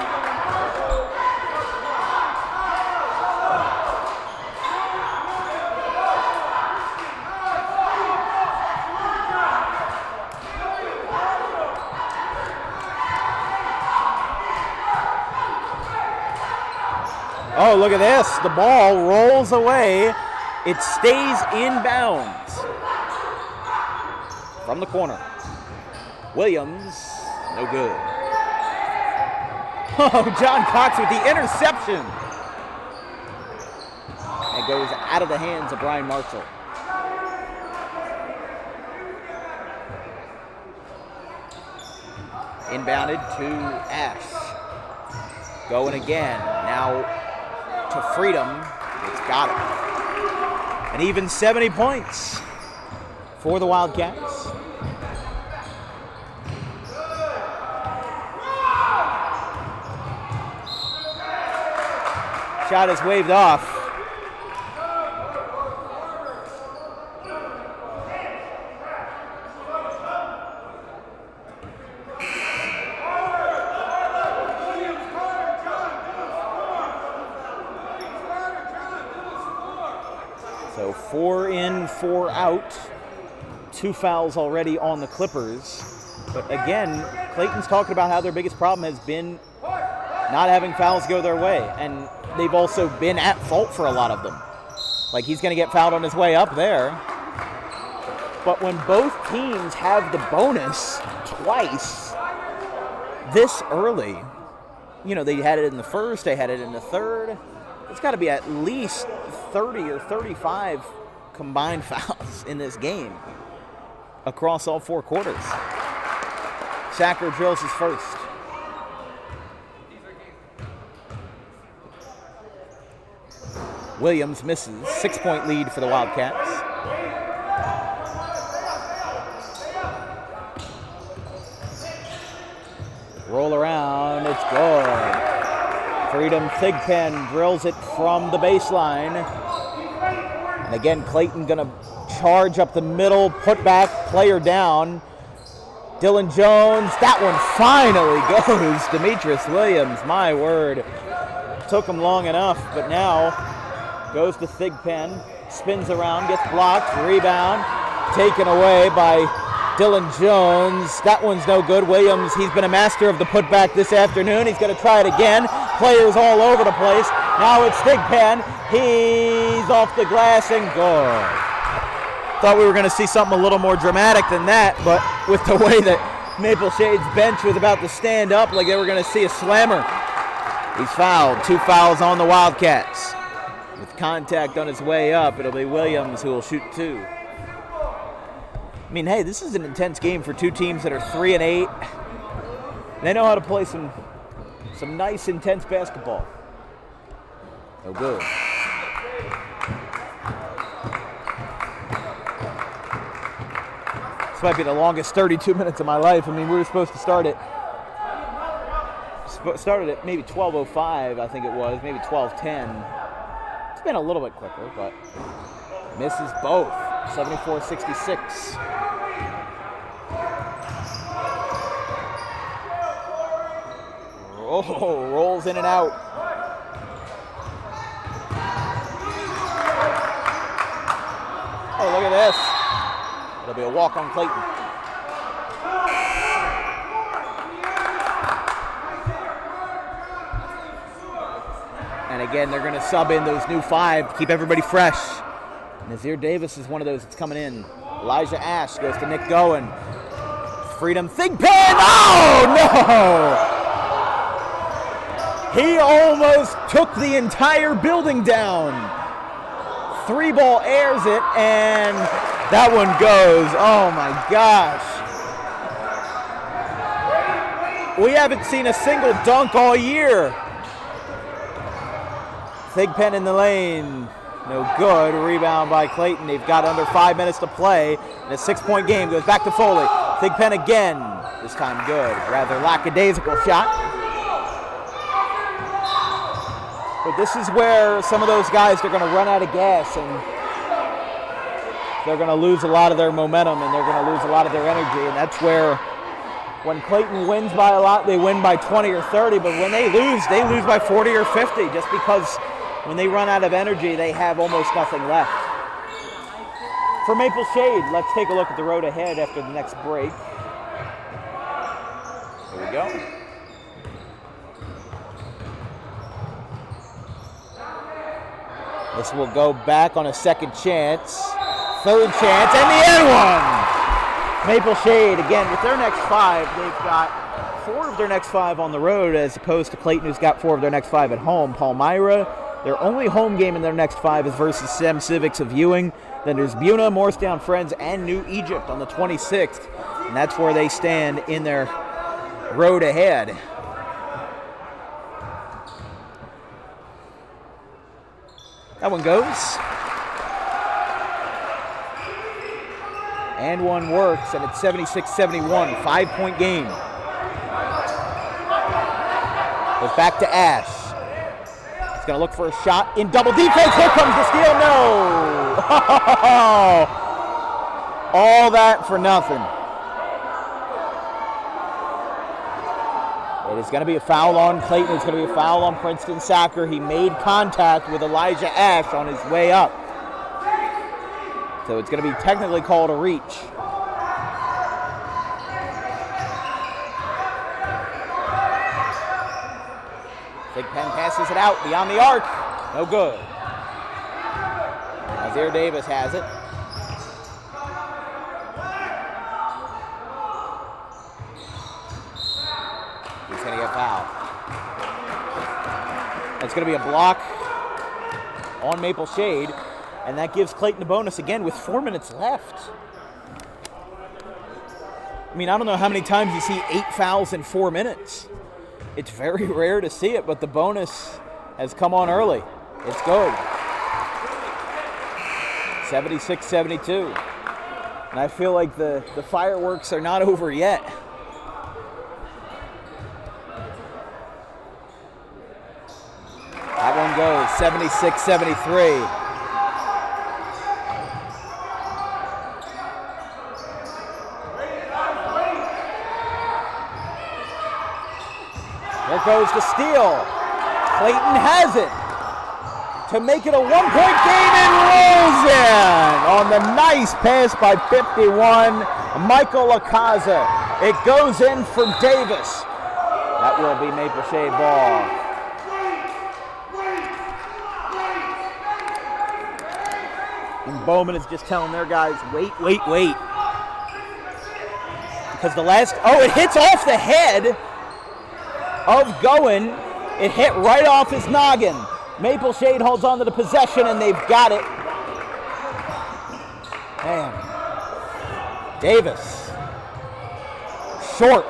Oh, look at this. The ball rolls away. It stays inbounds from the corner. Williams, no good. Oh, John Cox with the interception. It goes out of the hands of Brian Marshall. Inbounded to Ash. Going again. Now to Freedom. It's got it. An even 70 points for the Wildcats. Shot is waved off. So 4 in, 4 out. 2 fouls already on the Clippers. But again, Clayton's talking about how their biggest problem has been not having fouls go their way. And they've also been at fault for a lot of them. Like, he's going to get fouled on his way up there. But when both teams have the bonus twice this early, you know, they had it in the first, they had it in the third. It's got to be at least 30 or 35 combined fouls in this game across all 4 quarters. Sacker drills his first. Williams misses. 6-point lead for the Wildcats. Roll around. It's good. Freedom Thigpen drills it from the baseline. And again, Clayton going to charge up the middle, put back, player down. Dylan Jones, that one finally goes. Demetrius Williams, my word. Took him long enough, but now goes to Thigpen, spins around, gets blocked, rebound, taken away by Dylan Jones. That one's no good. Williams, he's been a master of the putback this afternoon. He's going to try it again. Players all over the place. Now it's Thigpen. He's off the glass and good. Thought we were going to see something a little more dramatic than that, but with the way that Maple Shade's bench was about to stand up like they were going to see a slammer. He's fouled. 2 fouls on the Wildcats. With contact on his way up, it'll be Williams who will shoot 2. I mean, hey, this is an intense game for 2 teams that are 3 and 8. They know how to play some nice, intense basketball. No good. This might be the longest 32 minutes of my life. I mean, we were supposed to started at maybe 12:05, I think it was, maybe 12:10. It's been a little bit quicker, but misses both. 74-66. Oh, rolls in and out. Oh, look at this. It'll be a walk on Clayton. And again, they're going to sub in those new 5 to keep everybody fresh. Nazir Davis is one of those that's coming in. Elijah Ash goes to Nick Goen. Freedom Thigpen. Oh, no! He almost took the entire building down. 3-ball airs it, and that one goes. Oh, my gosh. We haven't seen a single dunk all year. Thigpen in the lane. No good. Rebound by Clayton. They've got under 5 minutes to play. And a 6-point game goes back to Foley. Thigpen again. This time good. Rather lackadaisical shot. But this is where some of those guys are going to run out of gas and they're going to lose a lot of their momentum and they're going to lose a lot of their energy. And that's where when Clayton wins by a lot, they win by 20 or 30. But when they lose by 40 or 50 just because when they run out of energy, they have almost nothing left. For Maple Shade, let's take a look at the road ahead after the next break. Here we go. This will go back on a second chance. Third chance, and the end one! Maple Shade, again, with their next 5, they've got 4 of their next 5 on the road, as opposed to Clayton, who's got 4 of their next 5 at home. Palmyra, their only home game in their next 5 is versus Sem Civics of Ewing. Then there's Buna, Morristown Friends, and New Egypt on the 26th. And that's where they stand in their road ahead. That one goes. And one works, and it's 76-71, 5-point game. Goes back to Ash. He's going to look for a shot in double defense. Here comes the steal. No! All that for nothing. It is going to be a foul on Clayton. It's going to be a foul on Princeton Sacker. He made contact with Elijah Ash on his way up. So it's going to be technically called a reach. Big Penn passes it out beyond the arc. No good. Nazir Davis has it. He's going to get fouled. It's going to be a block on Maple Shade, and that gives Clayton a bonus again with 4 minutes left. I mean, I don't know how many times you see 8 fouls in 4 minutes. It's very rare to see it, but the bonus has come on early. It's good. 76-72. And I feel like the fireworks are not over yet. That one goes 76-73. There goes the steal. Clayton has it to make it a 1-point game and rolls in on the nice pass by 51, Michael Lacaza. It goes in for Davis. That will be Maple Shade ball. And Bowman is just telling their guys, wait. Because the last, it hits off the head of Goen. It hit right off his noggin. Maple Shade holds on to the possession, and they've got it. Man. Davis. Short.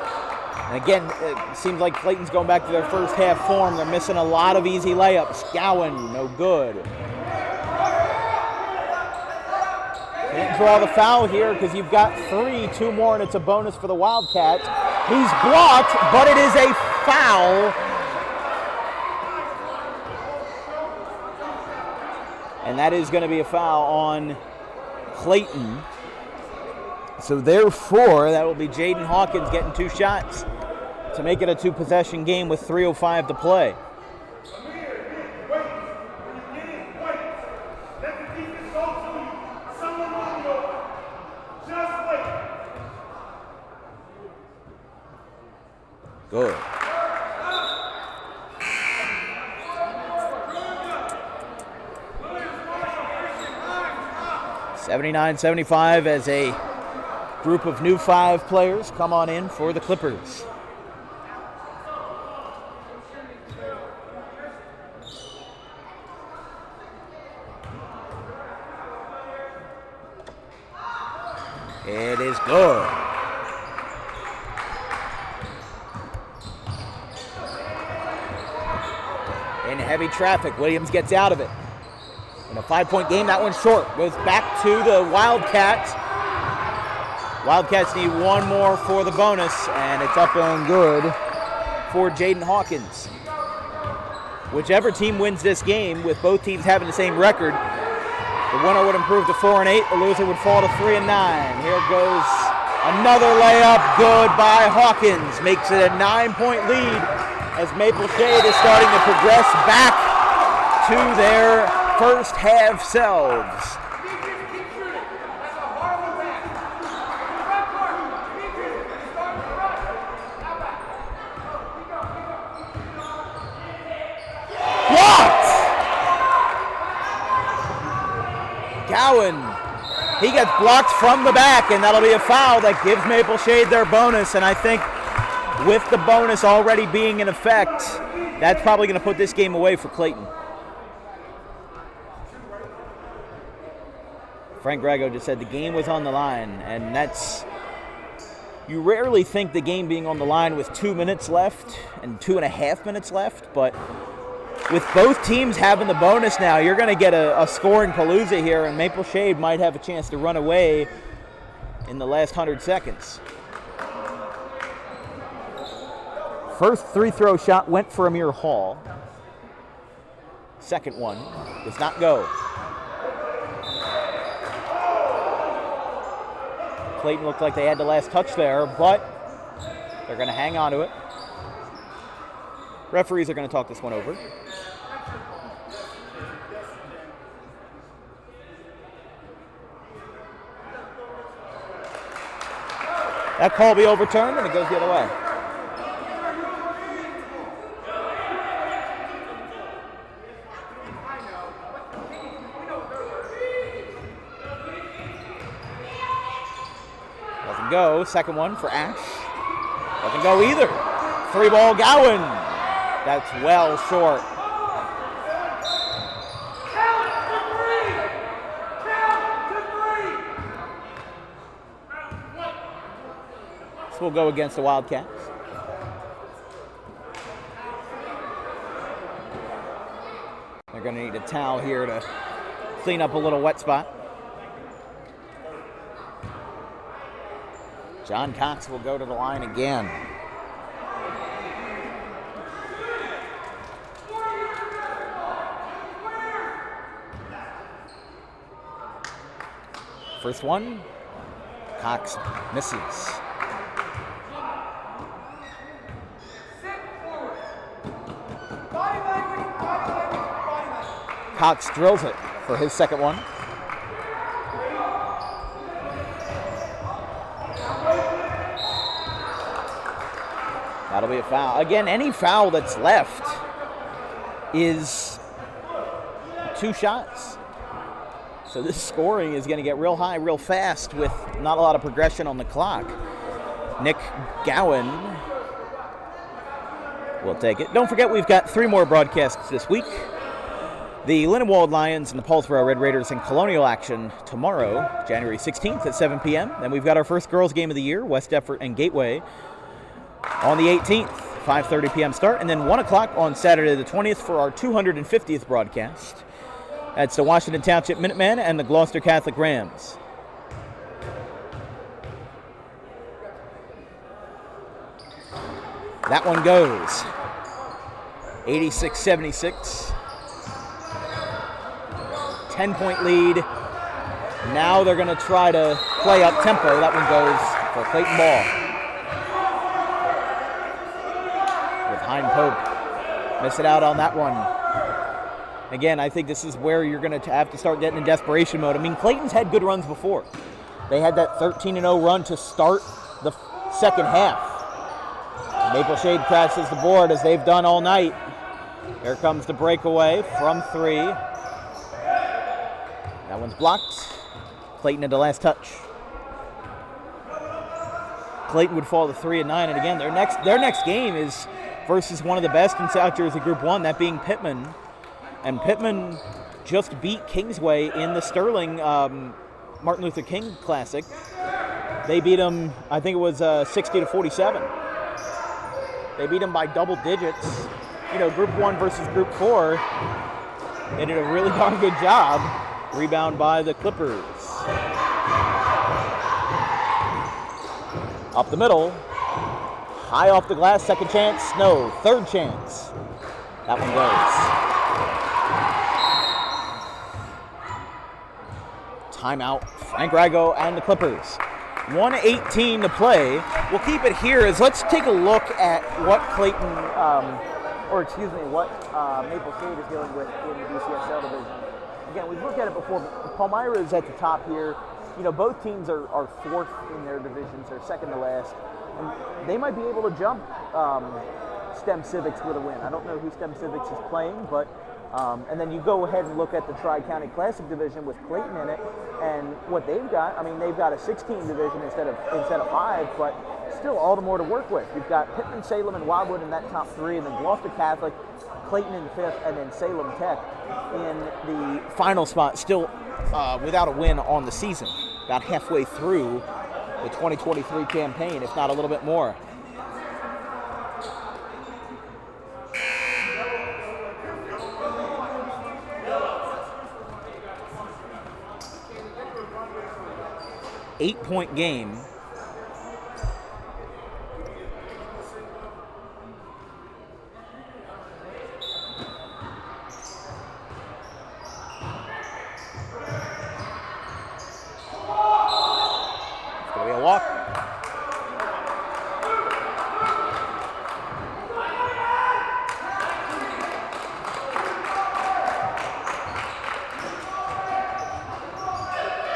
And again, it seems like Clayton's going back to their first half form. They're missing a lot of easy layups. Gowen, no good. Can't draw the foul here because you've got 3, 2 more, and it's a bonus for the Wildcats. He's blocked, but it is a foul. And that is going to be a foul on Clayton. So therefore, that will be Jaden Hawkins getting 2 shots to make it a 2-possession game with 3:05 to play. Good. 79-75 as a group of new 5 players come on in for the Clippers. It is good. In heavy traffic, Williams gets out of it. In a 5-point game, that one's short. Goes back to the Wildcats. Wildcats need 1 more for the bonus, and it's up and good for Jaden Hawkins. Whichever team wins this game, with both teams having the same record, the winner would improve to 4-8. The loser would fall to 3-9. Here goes another layup. Good by Hawkins. Makes it a 9-point lead as Maple Shade is starting to progress back to their first half selves. Blocked! Gowen, he gets blocked from the back, and that'll be a foul that gives Maple Shade their bonus, and I think with the bonus already being in effect, that's probably going to put this game away for Clayton. Frank Grago just said the game was on the line, and that's, you rarely think the game being on the line with 2 minutes left and 2.5 minutes left, but with both teams having the bonus now, you're going to get a scoring palooza here, and Maple Shade might have a chance to run away in the last 100 seconds. First free throw shot went for Amir Hall. Second one does not go. Clayton looked like they had the last touch there, but they're going to hang on to it. Referees are going to talk this one over. That call will be overturned, and it goes the other way. Doesn't go. Second one for Ash. Doesn't go either. 3-ball Gowan. That's well short. This will go against the Wildcats. They're going to need a towel here to clean up a little wet spot. John Cox will go to the line again. First one, Cox misses. Cox drills it for his second one. That'll be a foul. Again, any foul that's left is 2 shots. So this scoring is going to get real high, real fast with not a lot of progression on the clock. Nick Gowan will take it. Don't forget, we've got 3 more broadcasts this week. The Lindenwold Lions and the Paulsboro Red Raiders in Colonial action tomorrow, January 16th at 7 p.m. Then we've got our first girls game of the year, West Effort and Gateway, on the 18th, 5:30 p.m. start. And then 1 o'clock on Saturday the 20th for our 250th broadcast. That's the Washington Township Minutemen and the Gloucester Catholic Rams. That one goes 86-76. 10-point lead. Now they're going to try to play up tempo. That one goes for Clayton ball. With Hein Pope missing out on that one. Again, I think this is where you're going to have to start getting in desperation mode. I mean, Clayton's had good runs before. They had that 13-0 run to start the second half. Maple Shade crashes the board as they've done all night. Here comes the breakaway from 3. That one's blocked. Clayton into last touch. Clayton would fall to 3 and 9, and again, their next game is versus one of the best in South Jersey Group 1, that being Pittman. And Pittman just beat Kingsway in the Sterling Martin Luther King Classic. They beat them, I think it was 60-47. They beat them by double digits. You know, Group 1 versus Group 4, they did a really darn good job. Rebound by the Clippers. Up the middle. High off the glass, second chance. No, third chance. That one goes. Timeout, Frank Rago and the Clippers. 1:18 to play. We'll keep it here as let's take a look at what Clayton, what Maple Shade is dealing with in the BCSL division. Again, we've looked at it before, but Palmyra is at the top here. You know, both teams are 4th in their divisions. They're second to last. And they might be able to jump STEM Civics with a win. I don't know who STEM Civics is playing, but And then you go ahead and look at the Tri-County Classic division with Clayton in it, and what they've got. I mean, they've got a 16 division instead of 5, but still all the more to work with. You've got Pittman, Salem, and Wildwood in that top 3, and then Gloucester Catholic, Clayton in 5th, and then Salem Tech in the final spot, still without a win on the season, about halfway through the 2023 campaign, if not a little bit more. Eight-point game. It's going to be a walk.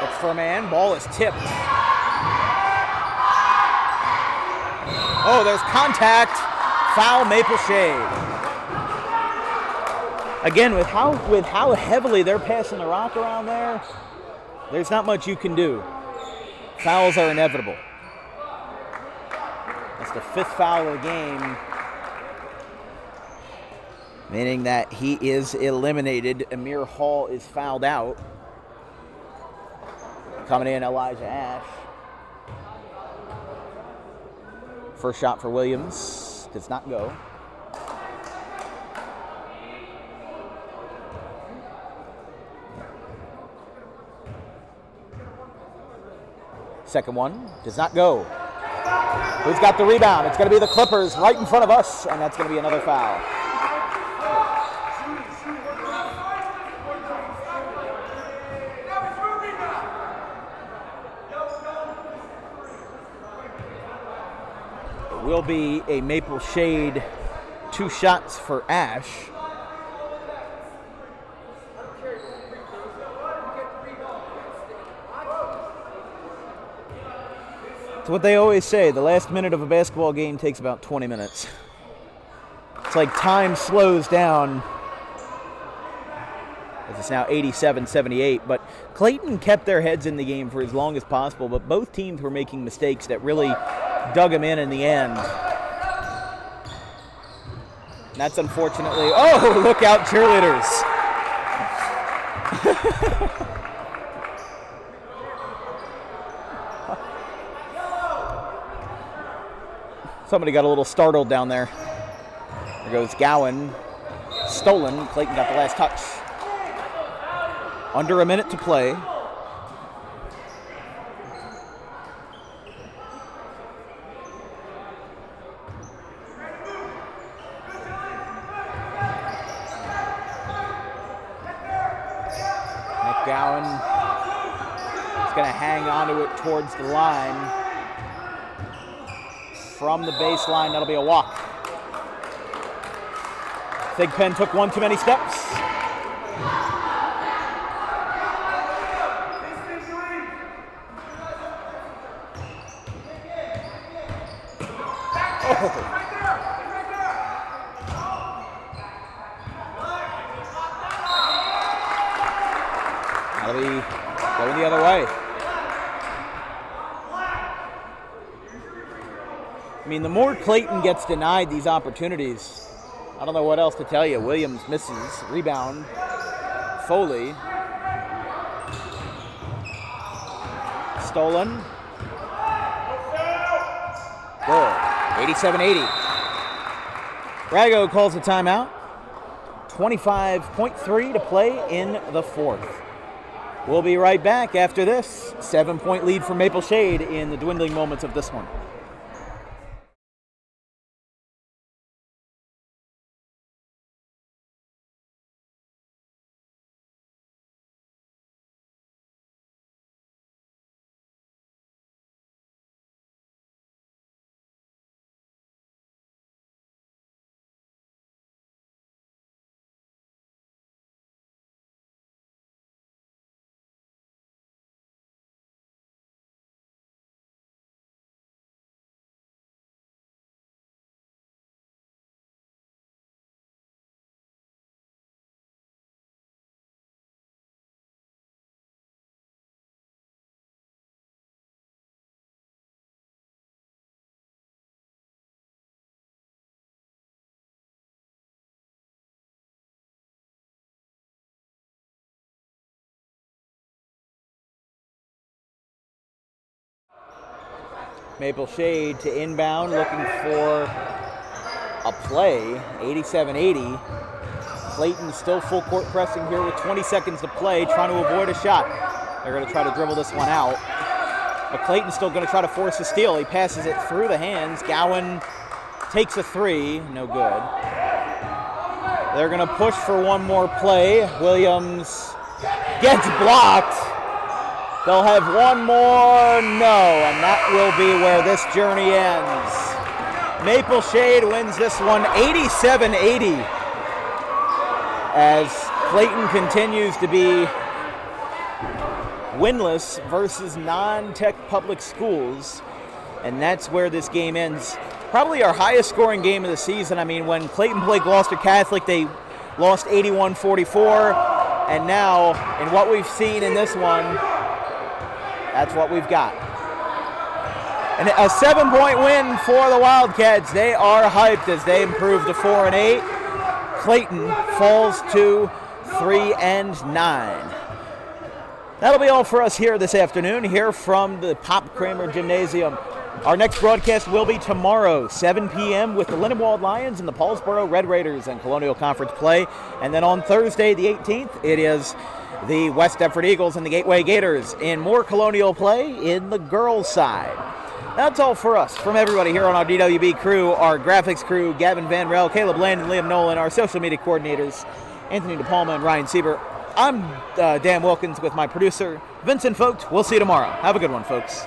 Looks for a man. Ball is tipped. Oh, there's contact. Foul, Maple Shade. Again, with how heavily they're passing the rock around there, there's not much you can do. Fouls are inevitable. That's the 5th foul of the game, meaning that he is eliminated. Amir Hall is fouled out. Coming in, Elijah Ash. First shot for Williams does not go. Second one does not go. Who's got the rebound? It's going to be the Clippers right in front of us, and that's going to be another foul. It will be a Maple Shade 2 shots for Ash. It's what they always say, the last minute of a basketball game takes about 20 minutes. It's like time slows down. It's now 87-78, but Clayton kept their heads in the game for as long as possible, but both teams were making mistakes that really dug them in the end. And that's unfortunately, oh, look out, cheerleaders. Somebody got a little startled down there. There goes Gowan. Stolen. Clayton got the last touch. Under a minute to play. McGowan is going to hang onto it towards the line. From the baseline, that'll be a walk. Thigpen took one too many steps. Oh. That'll be going the other way. I mean, the more Clayton gets denied these opportunities, I don't know what else to tell you. Williams misses. Rebound. Foley. Stolen. Good. 87-80. Rago calls a timeout. 25.3 to play in the 4th. We'll be right back after this. 7-point lead for Maple Shade in the dwindling moments of this one. Maple Shade to inbound, looking for a play, 87-80. Clayton still full court pressing here with 20 seconds to play, trying to avoid a shot. They're going to try to dribble this one out. But Clayton's still going to try to force a steal. He passes it through the hands. Gowan takes a three, no good. They're going to push for one more play. Williams gets blocked. They'll have one more, no, and that will be where this journey ends. Maple Shade wins this one 87-80 as Clayton continues to be winless versus non-tech public schools, and that's where this game ends. Probably our highest scoring game of the season. I mean, when Clayton played Gloucester Catholic, they lost 81-44, and now in what we've seen in this one, that's what we've got. And a 7-point win for the Wildcats. They are hyped as they improve to 4-8. Clayton falls to 3-9. That'll be all for us here this afternoon, here from the Pop Kramer Gymnasium. Our next broadcast will be tomorrow, 7 p.m. with the Lindenwold Lions and the Paulsboro Red Raiders in Colonial Conference play. And then on Thursday, the 18th, it is the West Deptford Eagles and the Gateway Gators in more Colonial play in the girls' side. That's all for us. From everybody here on our DWB crew, our graphics crew, Gavin Van Rel, Caleb Landon, Liam Nolan, our social media coordinators, Anthony DePalma and Ryan Sieber. I'm Dan Wilkins with my producer, Vincent Vogt. We'll see you tomorrow. Have a good one, folks.